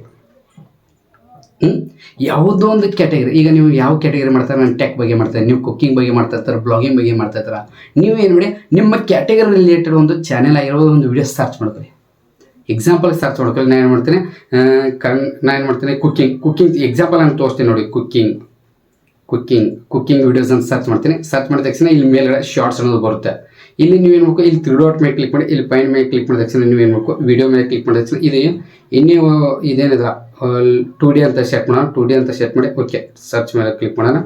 ಯಾವುದೋ ಒಂದು ಕ್ಯಾಟಗರಿ. ಈಗ ನೀವು ಯಾವ ಕ್ಯಾಟಗರಿ ಮಾಡ್ತಾರೆ, ನಾನು ಟೆಕ್ ಬಗ್ಗೆ ಮಾಡ್ತಾರೆ, ನೀವು ಕುಕ್ಕಿಂಗ್ ಬಗ್ಗೆ ಮಾಡ್ತಾ ಇರ್ತಾರೆ, ಬ್ಲಾಗಿಂಗ್ ಬಗ್ಗೆ ಮಾಡ್ತಾ ಇರ್ತಾರೆ. ನೀವು ಏನು ಮಾಡಿ, ನಿಮ್ಮ ಕ್ಯಾಟಗರಿ ರಿಲೇಟೆಡ್ ಒಂದು ಚಾನೆಲ್ ಆಗಿರೋ ಒಂದು ವಿಡಿಯೋ ಸರ್ಚ್ ಮಾಡ್ಕೊಳ್ಳಿ. ಎಕ್ಸಾಂಪಲ್ ಸರ್ಚ್ ಮಾಡ್ಕೊಳ್ಳಿ. ನಾನು ಏನು ಮಾಡ್ತೀನಿ ಕುಕ್ಕಿಂಗ್ ಎಕ್ಸಾಂಪಲ್ ನಾನು ತೋರಿಸ್ತೀನಿ ನೋಡಿ. ಕುಕ್ಕಿಂಗ್ ವಿಡಿಯೋಸ್ ಅಂತ ಸರ್ಚ್ ಮಾಡ್ತೀನಿ. ಸರ್ಚ್ ಮಾಡಿದ ತಕ್ಷಣ ಇಲ್ಲಿ ಮೇಲೆ ಶಾರ್ಟ್ಸ್ ಅನ್ನೋದು ಬರುತ್ತೆ. ಇಲ್ಲಿ ನೀವೇನು ಮಾಡಬೇಕು, ಇಲ್ಲಿ 3 ಡಾಟ್ ಮೇಲೆ ಕ್ಲಿಕ್ ಮಾಡಿ, ಇಲ್ಲಿ ಪಾಯಿಂಟ್ ಮೇಲೆ ಕ್ಲಿಕ್ ಮಾಡಿದ ತಕ್ಷಣ ನೀವೇನು ಮಾಡಬೇಕು, ವಿಡಿಯೋ ಮೇಲೆ ಕ್ಲಿಕ್ ಮಾಡಿದ ತಕ್ಷಣ ಇದೇನಿದ್ರ 2D ಅಂತ ಸೆಟ್ ಮಾಡೋಣ. 2D ಅಂತ ಸೆಟ್ ಮಾಡಿ ಓಕೆ ಸರ್ಚ್ ಮೇಲೆ ಕ್ಲಿಕ್ ಮಾಡೋಣ.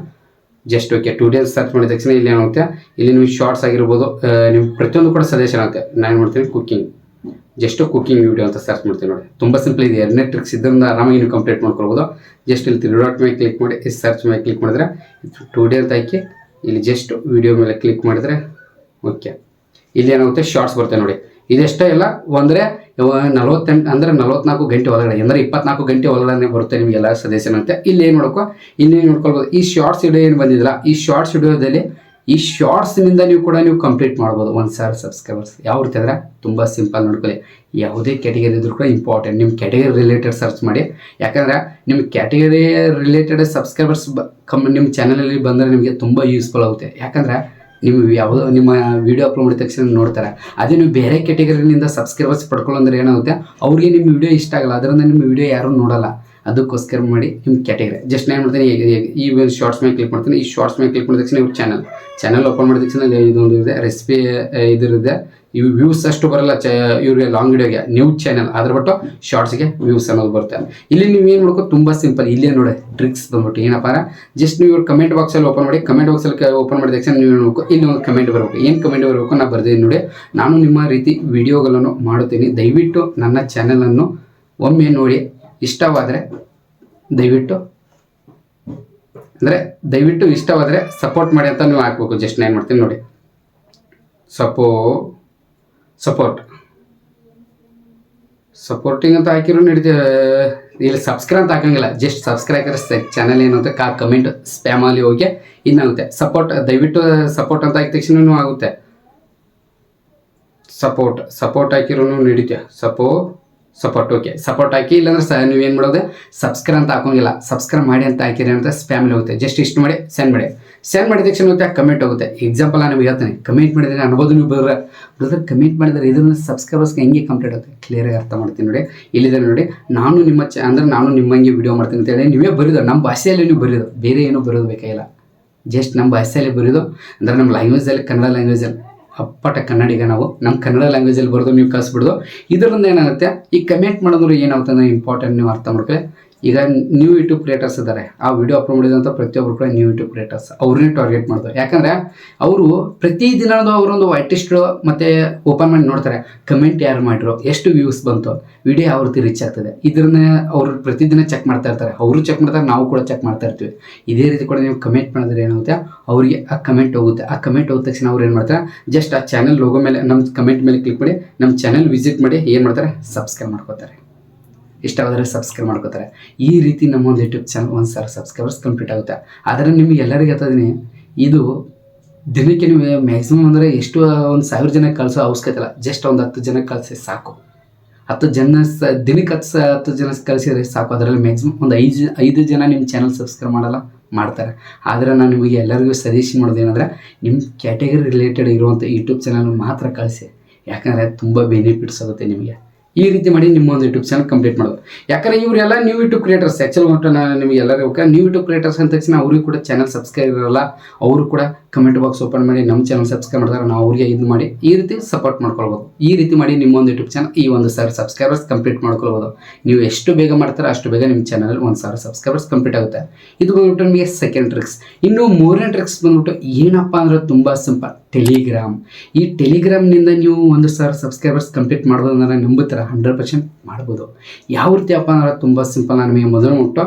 ಜಸ್ಟ್ ಓಕೆ 2D ಅಂತ ಸರ್ಚ್ ಮಾಡಿದ ತಕ್ಷಣ ಇಲ್ಲಿ ಏನಾಗುತ್ತೆ, ಇಲ್ಲಿ ನೀವು ಶಾರ್ಟ್ಸ್ ಆಗಿರ್ಬೋದು, ನೀವು ಪ್ರತಿಯೊಂದು ಕೂಡ ಸಜೆಷನ್ ಆಗುತ್ತೆ. ನಾನು ಮಾಡ್ತೀನಿ ಕುಕ್ಕಿಂಗ್ ವಿಡಿಯೋ ಅಂತ ಸರ್ಚ್ ಮಾಡ್ತೀನಿ ನೋಡಿ. ತುಂಬ ಸಿಂಪಲ್ ಇದೆ. 2ನೇ ಟ್ರಿಕ್ಸ್ ಇದರಿಂದ ಆರಾಮಾಗಿ ನೀವು ಕಂಪ್ಲೀಟ್ ಮಾಡ್ಕೊಳ್ಬೋದು. ಜಸ್ಟ್ ಇಲ್ಲಿ 3 ಡಾಟ್ ಮೇಲೆ ಕ್ಲಿಕ್ ಮಾಡಿ, ಸರ್ಚ್ ಮೇಲೆ ಕ್ಲಿಕ್ ಮಾಡಿದ್ರೆ 2D ಅಂತ ಹಾಕಿ ಇಲ್ಲಿ ಜಸ್ಟ್ ವಿಡಿಯೋ ಮೇಲೆ ಕ್ಲಿಕ್ ಮಾಡಿದ್ರೆ ಓಕೆ ಇಲ್ಲಿ ಏನಾಗುತ್ತೆ, ಶಾರ್ಟ್ಸ್ ಬರುತ್ತೆ ನೋಡಿ. ಇದೆಷ್ಟೇ ಇಲ್ಲ ಅಂದರೆ 48 ಅಂದರೆ 44 ಗಂಟೆ ಒಳಗಡೆ, ಅಂದರೆ 24 ಗಂಟೆ ಒಳಗಡೆ ಬರುತ್ತೆ ನಿಮಗೆಲ್ಲ ಸಜೆಷನ್ ಅಂತ. ಇಲ್ಲಿ ಏನು ನೋಡ್ಕೊ, ಇಲ್ಲಿ ನೋಡ್ಕೊಳ್ಬೋದು. ಈ ಶಾರ್ಟ್ಸ್ ವಿಡಿಯೋ ಏನು ಬಂದಿಲ್ಲ, ಈ ಶಾರ್ಟ್ಸ್ ವಿಡಿಯೋದಲ್ಲಿ ಈ ಶಾರ್ಟ್ಸ್ನಿಂದ ನೀವು ಕಂಪ್ಲೀಟ್ ಮಾಡ್ಬೋದು 1,000 ಸಬ್ಸ್ಕ್ರೈಬರ್ಸ್. ಯಾವ ರೀತಿ ಅಂದರೆ ತುಂಬ ಸಿಂಪಲ್ ನೋಡ್ಕೊಳ್ಳಿ. ಯಾವುದೇ ಕ್ಯಾಟಗರಿ ಇದ್ರೂ ಕೂಡ ಇಂಪಾರ್ಟೆಂಟ್, ನಿಮ್ಮ ಕ್ಯಾಟಗರಿ ರಿಲೇಟೆಡ್ ಸರ್ಚ್ ಮಾಡಿ. ಯಾಕಂದರೆ ನಿಮ್ಮ ಕ್ಯಾಟಗರಿ ರಿಲೇಟೆಡ್ ಸಬ್ಸ್ಕ್ರೈಬರ್ಸ್ ನಿಮ್ಮ ಚಾನಲಲ್ಲಿ ಬಂದರೆ ನಿಮಗೆ ತುಂಬ ಯೂಸ್ಫುಲ್ ಆಗುತ್ತೆ. ಯಾಕಂದರೆ ನೀವು ನಿಮ್ಮ ವಿಡಿಯೋ ಅಪ್ಲೋಡ್ ಮಾಡಿದ ತಕ್ಷಣ ನೋಡ್ತಾರೆ. ಅದೇ ನೀವು ಬೇರೆ ಕ್ಯಾಟಗರಿನಿಂದ ಸಬ್ಸ್ಕ್ರೈಬರ್ಸ್ ಪಡ್ಕೊಳ್ಳೋಂದ್ರೆ ಏನಾಗುತ್ತೆ, ಅವ್ರಿಗೆ ನಿಮ್ಮ ವಿಡಿಯೋ ಇಷ್ಟ ಆಗಲ್ಲ, ಅದರಿಂದ ನಿಮ್ಮ ವಿಡಿಯೋ ಯಾರೂ ನೋಡಲ್ಲ. ಅದಕ್ಕೋಸ್ಕರ ಮಾಡಿ ನಿಮ್ಮ ಕ್ಯಾಟಗರಿ ಜಸ್ಟ್ ನಾನು ಮಾಡ್ತೀನಿ, ಈ ಶಾರ್ಟ್ಸ್ ಮೇಲೆ ಕ್ಲಿಕ್ ಮಾಡ್ತೀನಿ. ಈ ಶಾರ್ಟ್ಸ್ ಮೇಲೆ ಕ್ಲಿಕ್ ಮಾಡಿದ ತಕ್ಷಣ ಇವ್ರ ಚಾನಲ್ ಓಪನ್ ಮಾಡಿದ ತಕ್ಷಣ ಇದೊಂದು ಇದೆ ರೆಸಿಪಿ ಇದಿರುತ್ತೆ. ಇವು ವ್ಯೂಸ್ ಅಷ್ಟು ಬರಲ್ಲ ಇವ್ರಿಗೆ ಲಾಂಗ್ ವಿಡಿಯೋಗೆ, ನ್ಯೂಸ್ ಚಾನಲ್ ಅದ್ರ ಬಿಟ್ಟು ಶಾರ್ಟ್ಸ್ಗೆ ವ್ಯೂಸ್ ಅನ್ನೋದು ಬರುತ್ತೆ. ಇಲ್ಲಿ ನೀವು ಏನು ಮಾಡ್ಕೋ, ತುಂಬ ಸಿಂಪಲ್. ಇಲ್ಲೇ ನೋಡಿ ಟ್ರಿಕ್ಸ್ ಬಂದ್ಬಿಟ್ಟು ಏನಪ್ಪ ಅಂದ್ರೆ, ಜಸ್ಟ್ ನೀವು ಇವ್ರ ಕಮೆಂಟ್ ಬಾಕ್ಸಲ್ಲಿ ಓಪನ್ ಮಾಡಿ. ಕಮೆಂಟ್ ಬಾಕ್ಸಲ್ಲಿ ಓಪನ್ ಮಾಡಿದ ತಕ್ಷಣ ನೀವು ನೋಡ್ಬೇಕು, ಇಲ್ಲಿ ಒಂದು ಕಮೆಂಟ್ ಬರಬೇಕು. ಏನು ಕಮೆಂಟ್ ಬರಬೇಕು, ನಾನು ಬರ್ದಿದ್ದೀನಿ ನೋಡಿ. ನಾನು ನಿಮ್ಮ ರೀತಿ ವಿಡಿಯೋಗಳನ್ನು ಮಾಡುತ್ತೀನಿ, ದಯವಿಟ್ಟು ನನ್ನ ಚಾನಲನ್ನು ಒಮ್ಮೆ ನೋಡಿ, ಇಷ್ಟವಾದರೆ ದಯವಿಟ್ಟು ಇಷ್ಟವಾದರೆ ಸಪೋರ್ಟ್ ಮಾಡಿ ಅಂತ ನೀವು ಹಾಕ್ಬೇಕು. ಜಸ್ಟ್ ನಾನು ಏನು ಮಾಡ್ತೀನಿ ನೋಡಿ, ಸಪೋರ್ಟಿಂಗ್ ಅಂತ ಹಾಕಿರೋ ನಡೀತೀವಿ. ಇಲ್ಲಿ ಸಬ್ಸ್ಕ್ರೈಬ್ ಅಂತ ಹಾಕಂಗಿಲ್ಲ, ಜಸ್ಟ್ ಸಬ್ಸ್ಕ್ರೈಬ್ ಚಾನಲ್ ಏನಂತೆ ಕಮೆಂಟ್ ಸ್ಪ್ಯಾಮಲ್ಲಿ ಹೋಗಿ ಇನ್ನಾಗುತ್ತೆ. ದಯವಿಟ್ಟು ಸಪೋರ್ಟ್ ಅಂತ ಹಾಕಿದ ತಕ್ಷಣ ಆಗುತ್ತೆ. ಸಪೋರ್ಟ್ ಹಾಕಿರೋ ನಡೀತೀವಿ. ಸಪೋರ್ಟ್ ಓಕೆ ಸಪೋರ್ಟ್ ಹಾಕಿ. ಇಲ್ಲಾಂದ್ರೆ ನೀವೇನು ಮಾಡೋದು, ಸಬ್ಸ್ಕ್ರೈಬ್ ಅಂತ ಹಾಕೋಂಗಿಲ್ಲ, ಸಬ್ಸ್ಕ್ರೈಬ್ ಮಾಡಿ ಅಂತ ಹಾಕಿರಿ ಅಂತ ಸ್ಪ್ಯಾಮಲ್ಲಿ ಹೋಗುತ್ತೆ. ಜಸ್ಟ್ ಇಷ್ಟು ಮಾಡಿ ಸೆಂಡ್ ಮಾಡಿದ ತಕ್ಷಣ ಹೋಗುತ್ತೆ, ಕಮೆಂಟ್ ಹೋಗುತ್ತೆ. ಎಕ್ಸಾಂಪಲ್ ನಾನು ನಿಮಗೆ ಹೇಳ್ತೀನಿ, ಕಮೆಂಟ್ ಮಾಡಿದರೆ ಅನ್ಬೋದು ನೀವು ಬ್ರದರ್ ಕಮೆಂಟ್ ಮಾಡಿದರೆ ಇದನ್ನು ಸಬ್ಸ್ಕ್ರೈಬರ್ಸ್ಗೆ ಹೆಂಗೆ ಕಂಪ್ಲೀಟ್ ಆಗುತ್ತೆ, ಕ್ಲಿಯರಾಗಿ ಅರ್ಥ ಮಾಡ್ತೀನಿ ನೋಡಿ. ಇಲ್ಲಿದೆ ನೋಡಿ, ನಾನು ನಿಮ್ಮಂಗೆ ವಿಡಿಯೋ ಮಾಡ್ತೀನಿ ಅಂತ ಹೇಳಿ ನೀವೇ ಬರೀದು, ನಮ್ಮ ಭಾಷೆಯಲ್ಲಿ ನೀವು ಬರೀದು, ಬೇರೆ ಏನೂ ಬರೋದು ಬೇಕಾಗಿಲ್ಲ. ಜಸ್ಟ್ ನಮ್ಮ ಭಾಷೆಯಲ್ಲಿ ಬರೀದು, ಅಂದರೆ ನಮ್ಮ ಲ್ಯಾಂಗ್ವೇಜಲ್ಲಿ, ಕನ್ನಡ ಲ್ಯಾಂಗ್ವೇಜಲ್ಲಿ, ಅಪ್ಪಟ ಕನ್ನಡಿಗ ನಾವು, ನಮ್ಮ ಕನ್ನಡ ಲ್ಯಾಂಗ್ವೇಜಲ್ಲಿ ಬರೋದು ನೀವು ಕಳಿಸ್ಬಿಡೋದು. ಇದರಿಂದ ಏನಾಗುತ್ತೆ, ಈ ಕಮೆಂಟ್ ಮಾಡೋದ್ರೆ ಏನಾಗುತ್ತೆ ಅಂದರೆ ಇಂಪಾರ್ಟೆಂಟ್ ನೀವು ಅರ್ಥ ಮಾಡ್ಕೊಳ್ಳಿ. ಈಗ ನ್ಯೂ ಯೂಟ್ಯೂಬ್ ಕ್ರಿಯೇಟರ್ಸ್ ಇದ್ದಾರೆ, ಆ ವಿಡಿಯೋ ಅಪ್ಲೋಡ್ ಮಾಡಿದಂಥ ಪ್ರತಿಯೊಬ್ಬರು ಕೂಡ ನ್ಯೂ ಯೂಟ್ಯೂಬ್ ಕ್ರಿಯೇಟರ್ಸ್, ಅವ್ರನ್ನೇ ಟಾರ್ಗೆಟ್ ಮಾಡ್ತಾರೆ. ಯಾಕಂದರೆ ಅವರು ಪ್ರತಿದಿನದ ಅವರೊಂದು ಆರ್ಟಿಸ್ಟು ಮತ್ತು ಓಪನ್ ಮಾಡಿ ನೋಡ್ತಾರೆ, ಕಮೆಂಟ್ ಯಾರು ಮಾಡಿರೋ, ಎಷ್ಟು ವ್ಯೂಸ್ ಬಂತು, ವಿಡಿಯೋ ಯಾವ ರೀತಿ ರೀಚ್ ಆಗ್ತದೆ, ಇದನ್ನ ಅವರು ಪ್ರತಿದಿನ ಚೆಕ್ ಮಾಡ್ತಾ ಇರ್ತಾರೆ. ಅವರು ಚೆಕ್ ಮಾಡ್ತಾರೆ, ನಾವು ಕೂಡ ಚೆಕ್ ಮಾಡ್ತಾ ಇರ್ತೀವಿ. ಇದೇ ರೀತಿ ಕೂಡ ನೀವು ಕಮೆಂಟ್ ಮಾಡಿದ್ರೆ ಏನಾಗುತ್ತೆ, ಅವರಿಗೆ ಆ ಕಮೆಂಟ್ ಹೋಗುತ್ತೆ. ಆ ಕಮೆಂಟ್ ಹೋದ ತಕ್ಷಣ ಅವ್ರು ಏನು ಮಾಡ್ತಾರೆ, ಜಸ್ಟ್ ಆ ಚಾನಲ್ ಲೋಗೋ ಮೇಲೆ, ನಮ್ಮ ಕಮೆಂಟ್ ಮೇಲೆ ಕ್ಲಿಕ್ ಮಾಡಿ, ನಮ್ಮ ಚಾನಲ್ ವಿಸಿಟ್ ಮಾಡಿ ಏನು ಮಾಡ್ತಾರೆ, ಸಬ್ಸ್ಕ್ರೈಬ್ ಮಾಡ್ಕೋತಾರೆ. ಇಷ್ಟವಾದರೆ ಸಬ್ಸ್ಕ್ರೈಬ್ ಮಾಡ್ಕೋತಾರೆ. ಈ ರೀತಿ ನಮ್ಮೊಂದು ಯೂಟ್ಯೂಬ್ ಚಾನಲ್ 1,000 ಸಬ್ಸ್ಕ್ರೈಬರ್ಸ್ ಕಂಪ್ಲೀಟ್ ಆಗುತ್ತೆ. ಆದರೆ ನಿಮಗೆ ಎಲ್ಲರಿಗೂ ಹೇಳ್ತಿದ್ದೀನಿ, ಇದು ದಿನಕ್ಕೆ ನೀವು ಮ್ಯಾಕ್ಸಿಮಮ್ ಅಂದರೆ ಎಷ್ಟು ಒಂದು 1000 ಜನಕ್ಕೆ ಕಳಿಸೋ ಅವಶ್ಯಕತೆ ಇಲ್ಲ. ಜಸ್ಟ್ ಒಂದು 10 ಜನಕ್ಕೆ ಕಳಿಸಿ ಸಾಕು. 10 ಜನ ದಿನಕ್ಕೆ 10 ಜನ ಕಳಿಸಿದ್ರೆ ಸಾಕು. ಅದರಲ್ಲಿ ಮ್ಯಾಕ್ಸಿಮಮ್ ಒಂದು 5 ಜನ ನಿಮ್ಮ ಚಾನಲ್ ಸಬ್ಸ್ಕ್ರೈಬ್ ಮಾಡ್ತಾರೆ. ಆದರೆ ನಾನು ನಿಮಗೆ ಎಲ್ಲರಿಗೂ ಸಜೆಷನ್ ಮಾಡೋದು ಏನಂದರೆ, ನಿಮ್ಮ ಕ್ಯಾಟಗರಿ ರಿಲೇಟೆಡ್ ಇರುವಂಥ ಯೂಟ್ಯೂಬ್ ಚಾನಲ್ ಮಾತ್ರ ಕಳಿಸಿ. ಯಾಕಂದರೆ ತುಂಬ ಬೆನಿಫಿಟ್ಸ್ ಆಗುತ್ತೆ ನಿಮಗೆ. ಈ ರೀತಿ ಮಾಡಿ ನಿಮ್ಮ ಒಂದು ಯೂಟ್ಯೂಬ್ ಚಾನಲ್ ಕಂಪ್ಲೀಟ್ ಮಾಡೋದು. ಯಾಕಂದರೆ ಇವರೆಲ್ಲ ನ್ಯೂ ಯೂಟ್ಯೂಬ್ ಕ್ರಿಯೇಟರ್ಸ್. ಆ್ಯಕ್ಚುಲಿ ನಾನು ನಿಮಗೆ ಎಲ್ಲರಿಗೂ ನ್ಯೂ ಯೂಟ್ಯೂಬ್ ಕ್ರಿಯೇಟರ್ಸ್ ಅಂತ ತಕ್ಷಣ ಅವ್ರಿಗೆ ಕೂಡ ಚಾನಲ್ ಸಬ್ಸ್ಕ್ರೈಬ್ ಇರಲ್ಲ. ಅವರು ಕೂಡ ಕಮೆಂಟ್ ಬಾಕ್ಸ್ ಓಪನ್ ಮಾಡಿ ನಮ್ಮ ಚಾನಲ್ ಸಬ್ಸ್ಕ್ರೈಬ್ ಮಾಡ್ತಾರೆ, ನಾವು ಅವ್ರಿಗೆ ಇದು ಮಾಡಿ ಈ ರೀತಿ ಸಪೋರ್ಟ್ ಮಾಡ್ಕೊಳ್ಬೋದು. ಈ ರೀತಿ ಮಾಡಿ ನಿಮ್ಮೊಂದು ಯೂಟ್ಯೂಬ್ ಚಾನಲ್ ಈ 1,000 ಸಬ್ಸ್ಕ್ರೈಬರ್ಸ್ ಕಂಪ್ಲೀಟ್ ಮಾಡ್ಕೊಳ್ಬೋದು. ನೀವು ಎಷ್ಟು ಬೇಗ ಮಾಡ್ತಾರೆ ಅಷ್ಟು ಬೇಗ ನಿಮ್ಮ ಚಾನಲ್ 1,000 ಸಬ್ಸ್ಕ್ರೈಬರ್ಸ್ ಕಂಪ್ಲೀಟ್ ಆಗುತ್ತೆ. ಇದು ಬಂದ್ಬಿಟ್ಟು ನಿಮಗೆ ಸೆಕೆಂಡ್ ಟ್ರಿಕ್ಸ್. ಇನ್ನು ಮೂರನೇ ಟ್ರಿಕ್ಸ್ ಬಂದ್ಬಿಟ್ಟು ಏನಪ್ಪ ಅಂದರೆ ತುಂಬ ಸಿಂಪಲ್, ಟೆಲಿಗ್ರಾಮ್. ಈ ಟೆಲಿಗ್ರಾಮ್ನಿಂದ ನೀವು 1,000 ಸಬ್ಸ್ಕ್ರೈಬರ್ಸ್ ಕಂಪ್ಲೀಟ್ ಮಾಡೋದು ಅಂದರೆ ನಂಬುತ್ತೀರಾ? 100% ಮಾಡ್ಬೋದು. ಯಾವ ರೀತಿ ಅಪ್ಪ ಅಂದ್ರೆ ತುಂಬ ಸಿಂಪಲ್. ನಮಗೆ ಮೊದಲು ಮುಟ್ಟು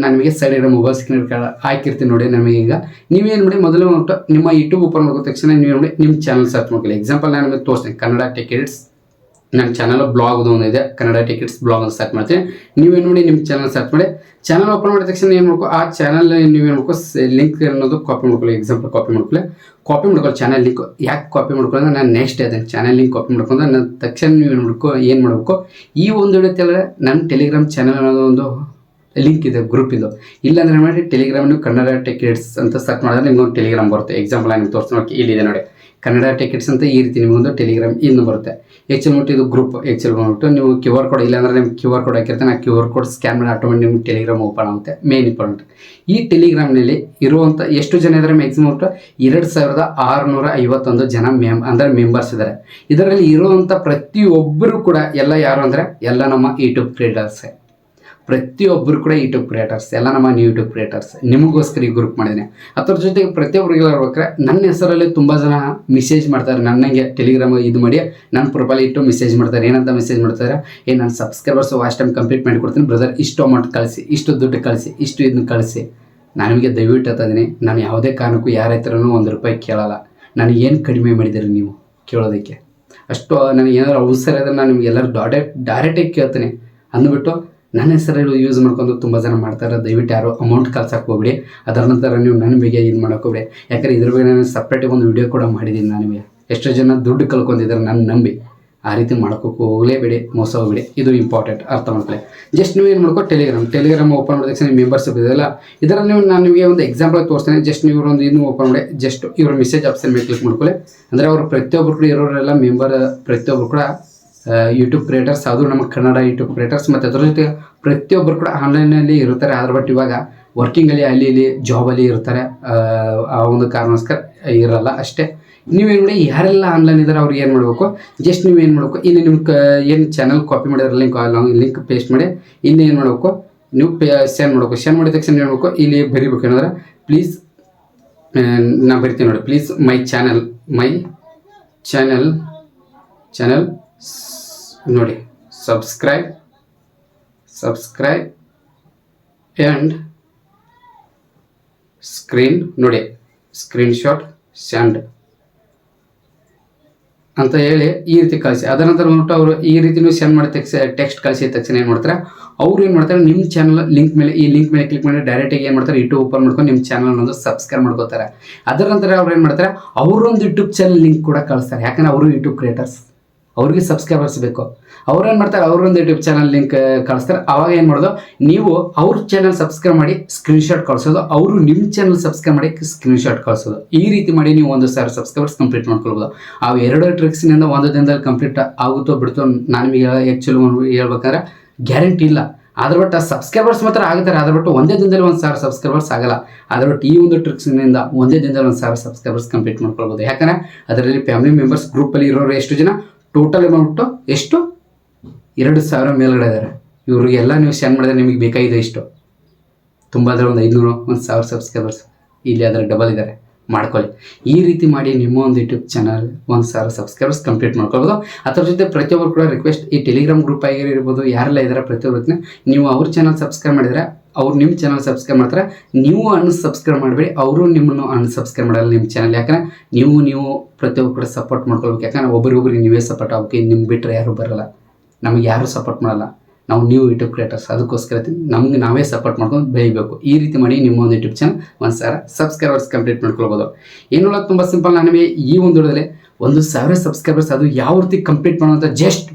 ನಮಗೆ ಸೈಡ್ ಮೊಬೈಲ್ ಸ್ಕ್ರೀನ್ ಹಾಕಿರ್ತೀನಿ ನೋಡಿ. ನಮಗೆ ಈಗ ನೀವೇನು ಮಾಡಿ ಮೊದಲು ಮುಟ್ಟು ನಿಮ್ಮ ಯೂಟ್ಯೂಬ್ ಓಪನ್ ಮಾಡೋ ತಕ್ಷಣ ನೀವು ನೋಡಿ ನಿಮ್ಮ ಚಾನಲ್ ಸರ್ಚ್ ಮಾಡ್ಕೊಳ್ಳಿ. ಎಕ್ಸಾಂಪಲ್ ನಾನು ನಿಮಗೆ ತೋರಿಸ್ತೀನಿ, ಕನ್ನಡ ಟೆಕ್ ಎಡಿಟ್ಸ್ ನನ್ನ ಚಾನಲ್ ಬ್ಲಾಗ್ದು ಒಂದಿದೆ, ಕನ್ನಡ ಟಿಕೆಟ್ಸ್ ಬ್ಲಾಗ್ ಅಂತ ಸರ್ಚ್ ಮಾಡ್ತೀನಿ. ನೀವೇನು ನೋಡಿ ನಿಮ್ಮ ಚಾನಲ್ ಸರ್ಚ್ ಮಾಡಿ, ಚಾನಲ್ ಓಪನ್ ಮಾಡಿದ ತಕ್ಷಣ ಏನು ಮಾಡ್ಕೋ, ಆ ಚಾನಲ್ ನೀವೇನು ಮಾಡ್ಕೋ ಲಿಂಕ್ ಅನ್ನೋದು ಕಾಪಿ ಮಾಡ್ಕೊಳ್ಳಿ. ಎಕ್ಸಾಂಪಲ್ ಕಾಪಿ ಮಾಡ್ಕೊಳ್ಳಿ ಚಾನಲ್ ಲಿಂಕ್. ಯಾಕೆ ಕಾಪಿ ಮಾಡ್ಕೊಳ್ಳಿ ನಾನು ನೆಕ್ಸ್ಟ್ ಅದನ್ನು ಚಾನಲ್ ಲಿಂಕ್ ಕಾಪಿ ಮಾಡ್ಕೊಂಡು ನನ್ನ ತಕ್ಷಣ ನೀವು ಏನು ಮಾಡಬೇಕು, ಈ ಒಂದು ವಿಡಿಯೋ ನನ್ನ ಟೆಲಿಗ್ರಾಮ್ ಚಾನಲ್ ಅನ್ನೋದು ಒಂದು ಲಿಂಕ್ ಇದೆ, ಗ್ರೂಪ್ ಇದು. ಇಲ್ಲಾಂದ್ರೆ ಮಾಡಿ ಟೆಲಿಗ್ರಾಮ್ ಕನ್ನಡ ಟಿಕೆಟ್ಸ್ ಅಂತ ಸರ್ಚ್ ಮಾಡಿದ್ರೆ ನಿಮ್ಗೊಂದು ಟೆಲಿಗ್ರಾಮ್ ಬರುತ್ತೆ. ಎಕ್ಸಾಂಪಲ್ ನಾನು ತೋರಿಸ್ತೀನಿ, ಇಲ್ಲಿದೆ ನೋಡಿ ಕನ್ನಡ ಟಿಕೆಟ್ಸ್ ಅಂತ. ಈ ರೀತಿ ನಿಮಗೊಂದು ಟೆಲಿಗ್ರಾಮ್ ಇನ್ನು ಬರುತ್ತೆ. ಆ್ಯಕ್ಚುಲಿ ಬಿಟ್ಟು ಇದು ಗ್ರೂಪ್ ಆ್ಯಕ್ಚುಲಿ ಬಂದ್ಬಿಟ್ಟು ನೀವು QR ಕೋಡ್, ಇಲ್ಲಾಂದ್ರೆ ನಿಮ್ಗೆ QR ಕೋಡ್ ಹಾಕಿರ್ತಾನೆ, ಆ QR ಕೋಡ್ ಸ್ಕ್ಯಾನ್ ಮಾಡಿ ಆಟೋಮೆಟಿಕ್ ನಿಮ್ಗೆ ಟೆಲಿಗ್ರಾಮ್ ಓಪನ್ ಆಗುತ್ತೆ. ಮೇನ್ ಇಂಪಾರ್ಟೆಂಟ್, ಈ ಟೆಲಿಗ್ರಾಮ್ನಲ್ಲಿ ಇರುವಂಥ ಎಷ್ಟು ಜನ ಇದ್ದಾರೆ, ಮ್ಯಾಕ್ಸಿಮಮ್ ಒಟ್ಟು 2651 ಜನ ಅಂದರೆ ಮೆಂಬರ್ಸ್ ಇದ್ದಾರೆ. ಇದರಲ್ಲಿ ಇರುವಂಥ ಪ್ರತಿಯೊಬ್ಬರು ಕೂಡ ಎಲ್ಲ ಯಾರು ಅಂದರೆ ಎಲ್ಲ ನಮ್ಮ ಯೂಟ್ಯೂಬ್ ಕ್ರಿಯೇಟರ್ಸೇ. ಪ್ರತಿಯೊಬ್ಬರು ಕೂಡ ಯೂಟ್ಯೂಬ್ ಕ್ರಿಯೇಟರ್ಸ್, ಎಲ್ಲ ನಮ್ಮ ಯೂಟ್ಯೂಬ್ ಕ್ರಿಯೇಟರ್ಸ್. ನಿಮಗೋಸ್ಕರ ಈ ಗ್ರೂಪ್ ಮಾಡಿದ್ದೀನಿ. ಅದರ ಜೊತೆಗೆ ಪ್ರತಿಯೊಬ್ಬರಿಗೆ ಹೇಳ್ಬೇಕಾರೆ ನನ್ನ ಹೆಸರಲ್ಲಿ ತುಂಬ ಜನ ಮೆಸೇಜ್ ಮಾಡ್ತಾರೆ. ನನಗೆ ಟೆಲಿಗ್ರಾಮ್ ಇದು ಮಾಡಿ ನನ್ನ ಪ್ರೊಫೈಲ್ ಇಟ್ಟು ಮೆಸೇಜ್ ಮಾಡ್ತಾರೆ. ಏನಂತ ಮೆಸೇಜ್ ಮಾಡ್ತಾರೆ, ನನ್ನ ಸಬ್ಸ್ಕ್ರೈಬರ್ಸ್ ವಾಚ್ ಟೈಮ್ ಕಂಪ್ಲೀಟ್ ಮಾಡಿ ಕೊಡ್ತೀನಿ ಬ್ರದರ್, ಇಷ್ಟು ಅಮೌಂಟ್ ಕಳಿಸಿ, ಇಷ್ಟು ದುಡ್ಡು ಕಳಿಸಿ, ಇಷ್ಟು ಇದನ್ನ ಕಳಿಸಿ. ನಾನು ನಿಮಗೆ ದಯವಿಟ್ಟು ಹೇಳ್ತಾಯಿದ್ದೀನಿ, ನಾನು ಯಾವುದೇ ಕಾರಣಕ್ಕೂ ಯಾರ ಹತ್ರನೂ ₹1 ಕೇಳಲ್ಲ. ನನಗೇನು ಕಡಿಮೆ ಮಾಡಿದ್ದೀರಿ ನೀವು ಕೇಳೋದಕ್ಕೆ? ಅಷ್ಟು ನನಗೆ ಏನಾದ್ರು ಅವಸರ ಇದ್ರೆ ನಾನು ನಿಮ್ಗೆ ಎಲ್ಲರೂ ಡೈರೆಕ್ಟಾಗಿ ಕೇಳ್ತೀನಿ ಅಂದ್ಬಿಟ್ಟು ನನ್ನ ಹೆಸರಲ್ಲಿ ಯೂಸ್ ಮಾಡ್ಕೊಂಡು ತುಂಬ ಜನ ಮಾಡ್ತಾರೆ. ದಯವಿಟ್ಟು ಯಾರು ಅಮೌಂಟ್ ಕಳ್ಸಕ್ಕೆ ಹೋಗ್ಬಿಡಿ. ಅದರ ನಂತರ ನೀವು ನನ್ನ ಬಗ್ಗೆ ಇದು ಮಾಡೋಕೆ ಹೋಗ್ಬಿಡಿ. ಯಾಕಂದರೆ ಇದ್ರ ಬಗ್ಗೆ ನಾನು ಸಪ್ರೇಟಾಗಿ ಒಂದು ವಿಡಿಯೋ ಕೂಡ ಮಾಡಿದ್ದೀನಿ. ನಾನು ನಿಮಗೆ ಎಷ್ಟೋ ಜನ ದುಡ್ಡು ಕಳ್ಕೊಂಡಿದ್ದಾರೆ ನನ್ನ ನಂಬಿ. ಆ ರೀತಿ ಮಾಡ್ಕೋಕೆ ಹೋಗಲೇಬೇಡಿ, ಮೋಸ ಹೋಗ್ಬಿಡಿ. ಇದು ಇಂಪಾರ್ಟೆಂಟ್, ಅರ್ಥ ಮಾಡ್ಕೊಳ್ಳಿ. ಜಸ್ಟ್ ನೀವು ಏನು ಮಾಡ್ಕೋ, ಟೆಲಿಗ್ರಾಮ್ ಓಪನ್ ಮಾಡಿದ ತಕ್ಷಣ ಮೆಂಬರ್ಶಿಪ್ ಇದೆಯಲ್ಲ, ಇದರಲ್ಲಿ ನೀವು ನಾನು ನಿಮಗೆ ಒಂದು ಎಕ್ಸಾಂಪಲ್ ತೋರಿಸ್ತೇನೆ. ಜಸ್ಟ್ ನೀವು ಒಂದು ಇದನ್ನು ಓಪನ್ ಮಾಡಿ, ಜಸ್ಟ್ ಇವ್ರ ಮೆಸೇಜ್ ಆಪ್ಷನ್ ಮೇಲೆ ಕ್ಲಿಕ್ ಮಾಡ್ಕೊಳ್ಳಿ. ಅಂದರೆ ಅವರು ಪ್ರತಿಯೊಬ್ಬರು ಕೂಡ ಇರೋರೆಲ್ಲ ಮೆಂಬರ್, ಪ್ರತಿಯೊಬ್ಬರು ಕೂಡ ಯೂಟ್ಯೂಬ್ ಕ್ರಿಯೇಟರ್ಸ್. ಅದು ನಮ್ಮ ಕನ್ನಡ ಯೂಟ್ಯೂಬ್ ಕ್ರಿಯೇಟರ್ಸ್. ಮತ್ತು ಅದರ ಜೊತೆ ಪ್ರತಿಯೊಬ್ಬರು ಕೂಡ ಆನ್ಲೈನಲ್ಲಿ ಇರ್ತಾರೆ. ಅದ್ರ ಬಟ್ ಇವಾಗ ವರ್ಕಿಂಗಲ್ಲಿ ಅಲ್ಲಿ ಇಲ್ಲಿ ಜಾಬಲ್ಲಿ ಇರ್ತಾರೆ. ಆ ಒಂದು ಕಾರಣಕ್ಕೋಸ್ಕರ ಇರಲ್ಲ ಅಷ್ಟೇ. ನೀವೇನು ಮಾಡಿ, ಯಾರೆಲ್ಲ ಆನ್ಲೈನ್ ಇದ್ದಾರೆ ಅವ್ರಿಗೆ ಏನು ಮಾಡಬೇಕು, ಜಸ್ಟ್ ನೀವು ಏನು ಮಾಡಬೇಕು, ಇಲ್ಲಿ ನಿಮ್ಮ ಏನು ಚಾನಲ್ ಕಾಪಿ ಮಾಡಿದ್ರೆ ಲಿಂಕ್ ಪೇಸ್ಟ್ ಮಾಡಿ ಇಲ್ಲಿ ಏನು ಮಾಡಬೇಕು, ನೀವು ಸೆಂಡ್ ಮಾಡಬೇಕು. ಸೆಂಡ್ ಮಾಡಿದ ತಕ್ಷಣ ಏನು ಮಾಡಬೇಕು, ಇಲ್ಲಿ ಬರೀಬೇಕು ಏನಂದ್ರೆ ಪ್ಲೀಸ್, ನಾನು ಬರಿತೀನಿ ನೋಡಿ, ಪ್ಲೀಸ್ ಮೈ ಚಾನಲ್ ನೋಡಿ ಸಬ್ಸ್ಕ್ರೈಬ್ ಆ್ಯಂಡ್ ಸ್ಕ್ರೀನ್ ನೋಡಿ ಸ್ಕ್ರೀನ್ಶಾಟ್ ಸೆಂಡ್ ಅಂತ ಹೇಳಿ ಈ ರೀತಿ ಕಳಿಸಿ. ಅದರ ನಂತರ ನೋಡ್ಬಿಟ್ಟು ಅವರು ಈ ರೀತಿ ನೀವು ಸೆಂಡ್ ಮಾಡಿ ಟೆಕ್ಸ್ಟ್ ಕಳಿಸಿದ ತಕ್ಷಣ ಏನು ಮಾಡ್ತಾರೆ, ಅವರು ಏನು ಮಾಡ್ತಾರೆ, ನಿಮ್ಮ ಚಾನಲ್ ಲಿಂಕ್ ಮೇಲೆ ಕ್ಲಿಕ್ ಮಾಡಿ ಡೈರೆಕ್ಟಾಗಿ ಏನು ಮಾಡ್ತಾರೆ, ಯೂಟ್ಯೂಬ್ ಓಪನ್ ಮಾಡ್ಕೊಂಡು ನಿಮ್ಮ ಚಾನಲ್ ಅನ್ನೋದು ಸಬ್ಸ್ಕ್ರೈಬ್ ಮಾಡ್ಕೋತಾರೆ. ಅದರ ನಂತರ ಅವ್ರು ಏನು ಮಾಡ್ತಾರೆ, ಅವರೊಂದು ಯೂಟ್ಯೂಬ್ ಚಾನಲ್ ಲಿಂಕ್ ಕೂಡ ಕಳಿಸ್ತಾರೆ. ಯಾಕಂದರೆ ಅವರು ಯೂಟ್ಯೂಬ್ ಕ್ರಿಯೇಟರ್ಸ್, ಅವ್ರಿಗೆ ಸಬ್ಸ್ಕ್ರೈಬರ್ಸ್ ಬೇಕು. ಅವ್ರೇನು ಮಾಡ್ತಾರೆ, ಅವರೊಂದು ಯೂಟ್ಯೂಬ್ ಚಾನಲ್ ಲಿಂಕ್ ಕಳಿಸ್ತಾರೆ. ಅವಾಗ ಏನು ಮಾಡೋದು, ನೀವು ಅವ್ರ ಚಾನಲ್ ಸಬ್ಸ್ಕ್ರೈಬ್ ಮಾಡಿ ಸ್ಕ್ರೀನ್ಶಾಟ್ ಕಳಿಸೋದು, ಅವರು ನಿಮ್ಮ ಚಾನಲ್ ಸಬ್ಸ್ಕ್ರೈಬ್ ಮಾಡಿ ಸ್ಕ್ರೀನ್ಶಾಟ್ ಕಳಿಸೋದು. ಈ ರೀತಿ ಮಾಡಿ ನೀವು 1,000 ಸಬ್ಸ್ಕ್ರೈಬರ್ಸ್ ಕಂಪ್ಲೀಟ್ ಮಾಡ್ಕೊಳ್ಬೋದು. ಆ 2 ಟ್ರಿಕ್ಸ್ನಿಂದ ಒಂದು ದಿನದಲ್ಲಿ ಕಂಪ್ಲೀಟ್ ಆಗುತ್ತೋ ಬಿಡ್ತೋ ನಾನು ನಿಮಗೆ ಆ್ಯಕ್ಚುಲಿ ಹೇಳ್ಬೇಕಂದ್ರೆ ಗ್ಯಾರಂಟಿ ಇಲ್ಲ. ಅದ್ರ ಬಟ್ ಸಬ್ಸ್ಕ್ರೈಬರ್ಸ್ ಮಾತ್ರ ಆಗುತ್ತಾರೆ. ಅದ್ರ ಬಿಟ್ಟು ಒಂದೇ ದಿನದಲ್ಲಿ 1,000 ಸಬ್ಸ್ಕ್ರೈಬರ್ಸ್ ಆಗಲ್ಲ. ಅದ್ರ ಬಿಟ್ಟು ಈ ಒಂದು ಟ್ರಿಕ್ಸ್ನಿಂದ ಒಂದೇ ದಿನದಲ್ಲಿ 1,000 ಸಬ್ಸ್ಕ್ರೈಬರ್ಸ್ ಕಂಪ್ಲೀಟ್ ಮಾಡ್ಕೊಳ್ಬೋದು. ಯಾಕಂದರೆ ಅದರಲ್ಲಿ ಫ್ಯಾಮಿಲಿ ಮೆಂಬರ್ಸ್ ಗ್ರೂಪಲ್ಲಿ ಇರೋರು ಎಷ್ಟು ಜನ ಟೋಟಲ್ ಮಾಡ್ಬಿಟ್ಟು ಎಷ್ಟು 2,000 ಮೇಲ್ಗಡೆ ಇದ್ದಾರೆ. ಇವ್ರಿಗೆಲ್ಲ ನೀವು ಸೆಂಡ್ ಮಾಡಿದ್ರೆ ನಿಮಗೆ ಬೇಕಾಗಿದೆ ಇಷ್ಟು ತುಂಬ ಅಂದರೆ ಒಂದು 500 1,000 ಸಬ್ಸ್ಕ್ರೈಬರ್ಸ್ ಇಲ್ಲಿ ಅದರ ಡಬಲ್ ಇದ್ದಾರೆ. ಮಾಡ್ಕೊಳ್ಳಿ. ಈ ರೀತಿ ಮಾಡಿ ನಿಮ್ಮ ಒಂದು ಯೂಟ್ಯೂಬ್ ಚಾನಲ್ 1,000 ಸಬ್ಸ್ಕ್ರೈಬರ್ಸ್ ಕಂಪ್ಲೀಟ್ ಮಾಡ್ಕೊಳ್ಬೋದು. ಅದರ ಜೊತೆ ಪ್ರತಿಯೊಬ್ಬರು ಕೂಡ ರಿಕ್ವೆಸ್ಟ್, ಈ ಟೆಲಿಗ್ರಾಮ್ ಗ್ರೂಪ್ ಆಗಿರ್ಬೋದು ಯಾರೆಲ್ಲ ಇದ್ದಾರೆ ಪ್ರತಿಯೊಬ್ಬರನ್ನ ನೀವು ಅವ್ರ ಚಾನಲ್ ಸಬ್ಸ್ಕ್ರೈಬ್ ಮಾಡಿದರೆ ಅವ್ರು ನಿಮ್ಮ ಚಾನಲ್ ಸಬ್ಸ್ಕ್ರೈಬ್ ಮಾಡ್ತಾರೆ. ನೀವು ಅನ್ಸಬ್ಸ್ಕ್ರೈಬ್ ಮಾಡಬೇಡಿ, ಅವರು ನಿಮ್ಮನ್ನು ಅನ್ಸಬ್ಸ್ಕ್ರೈಬ್ ಮಾಡಲ್ಲ ನಿಮ್ಮ ಚಾನಲ್. ಯಾಕಂದರೆ ನೀವು ಪ್ರತಿಯೊಬ್ಬರು ಕೂಡ ಸಪೋರ್ಟ್ ಮಾಡ್ಕೊಳ್ಬೇಕು. ಯಾಕಂದರೆ ಒಬ್ಬರಿಗೊಬ್ಬರಿಗೆ ನೀವೇ ಸಪೋರ್ಟ್ ಆಗಬೇಕು. ನಿಮ್ಗೆ ಬಿಟ್ಟರೆ ಯಾರೂ ಬರೋಲ್ಲ, ನಮಗೆ ಯಾರೂ ಸಪೋರ್ಟ್ ಮಾಡಲ್ಲ. ನಾವು ನ್ಯೂ ಯೂಟ್ಯೂಬ್ ಕ್ರಿಯೇಟರ್ಸ್, ಅದಕ್ಕೋಸ್ಕರ ನಮ್ಗೆ ನಾವೇ ಸಪೋರ್ಟ್ ಮಾಡ್ಕೊಂಡು ಬೆಳಿಬೇಕು. ಈ ರೀತಿ ಮಾಡಿ ನಿಮ್ಮ ಒಂದು ಯೂಟ್ಯೂಬ್ ಚಾನಲ್ 1,000 ಸಬ್ಸ್ಕ್ರೈಬರ್ಸ್ ಕಂಪ್ಲೀಟ್ ಮಾಡ್ಕೊಳ್ಬೋದು. ಏನಲ್ಲ ತುಂಬ ಸಿಂಪಲ್. ನಾನು ನಿಮಗೆ ಈ ಒಂದು ವಿಡಿಯೋದಲ್ಲಿ 1,000 ಸಬ್ಸ್ಕ್ರೈಬರ್ಸ್ ಅದು ಯಾವ ರೀತಿ ಕಂಪ್ಲೀಟ್ ಮಾಡೋಂಥ ಜಸ್ಟ್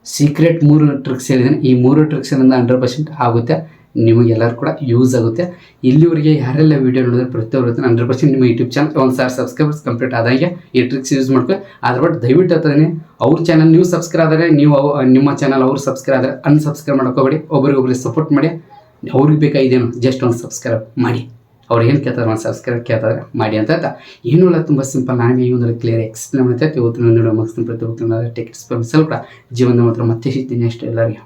ಸೀಕ್ರೆಟ್ 3 ಟ್ರಿಕ್ಸ್ ಹೇಳಿದ್ದೀನಿ. ಈ 3 ಟ್ರಿಕ್ಸಿನಿಂದ 100% ಆಗುತ್ತೆ. ನಿಮಗೆಲ್ಲರೂ ಕೂಡ ಯೂಸ್ ಆಗುತ್ತೆ. ಇಲ್ಲಿವರೆಗೆ ಯಾರೆಲ್ಲ ವೀಡಿಯೋ ನೋಡಿದ್ರೆ ಪ್ರತಿಯೊಬ್ಬರು 100% ನಿಮ್ಮ ಯೂಟ್ಯೂಬ್ ಚಾನಲ್ 1,000 ಸಬ್ಸ್ಕ್ರೈಬರ್ಸ್ ಕಂಪ್ಲೀಟ್ ಆದಾಗೆ ಈ ಟ್ರಿಕ್ಸ್ ಯೂಸ್ ಮಾಡ್ಕೊಳ್ಳಿ. ಅದ್ರ ಬಟ್ ದಯವಿಟ್ಟು ಹೇಳ್ತಾನೆ, ಅವ್ರ ಚಾನಲ್ ನೀವು ಸಬ್ಸ್ಕ್ರೈಬ್ ಆದರೆ ನೀವು ನಿಮ್ಮ ಚಾನಲ್ ಅವ್ರು ಸಬ್ಸ್ಕ್ರೈಬ್ ಆದರೆ ಅನ್ಸಬ್ಸ್ಕ್ರೈಬ್ ಮಾಡ್ಕೋಬೇಡಿ. ಒಬ್ರಿಗೊಬ್ರಿಗೆ ಸಪೋರ್ಟ್ ಮಾಡಿ. ಅವ್ರಿಗೆ ಬೇಕಾಗಿದೇನು ಜಸ್ಟ್ ಒಂದು ಸಬ್ಸ್ಕ್ರೈಬ್ ಮಾಡಿ. ಅವ್ರು ಏನು ಕೇಳ್ತಾರೆ, ಒಂದು ಸಬ್ಸ್ಕ್ರೈಬ್ ಕೇಳ್ತಾರೆ ಮಾಡಿ ಅಂತ ಆಯ್ತಾ. ಏನೂ ಇಲ್ಲ, ತುಂಬ ಸಿಂಪಲ್. ನಾನು ಈ ಒಂದು ಕ್ಲಿಯರ್ ಎಕ್ಸ್ಪ್ಲೇನ್ ಮಾಡ್ತಾ ಇವತ್ತು ನೋಡೋ ಮಕ್ಸ್ತೀನಿ ಪ್ರತಿಯೊಬ್ಬರು ಟಿಕೆಟ್ಸ್ ಸ್ವಲ್ಪ ಜೀವನದ ಮಾತ್ರ ಮತ್ತೆ ಸಿಗ್ತೀನಿ ಅಷ್ಟೇ ಎಲ್ಲರಿಗೆ.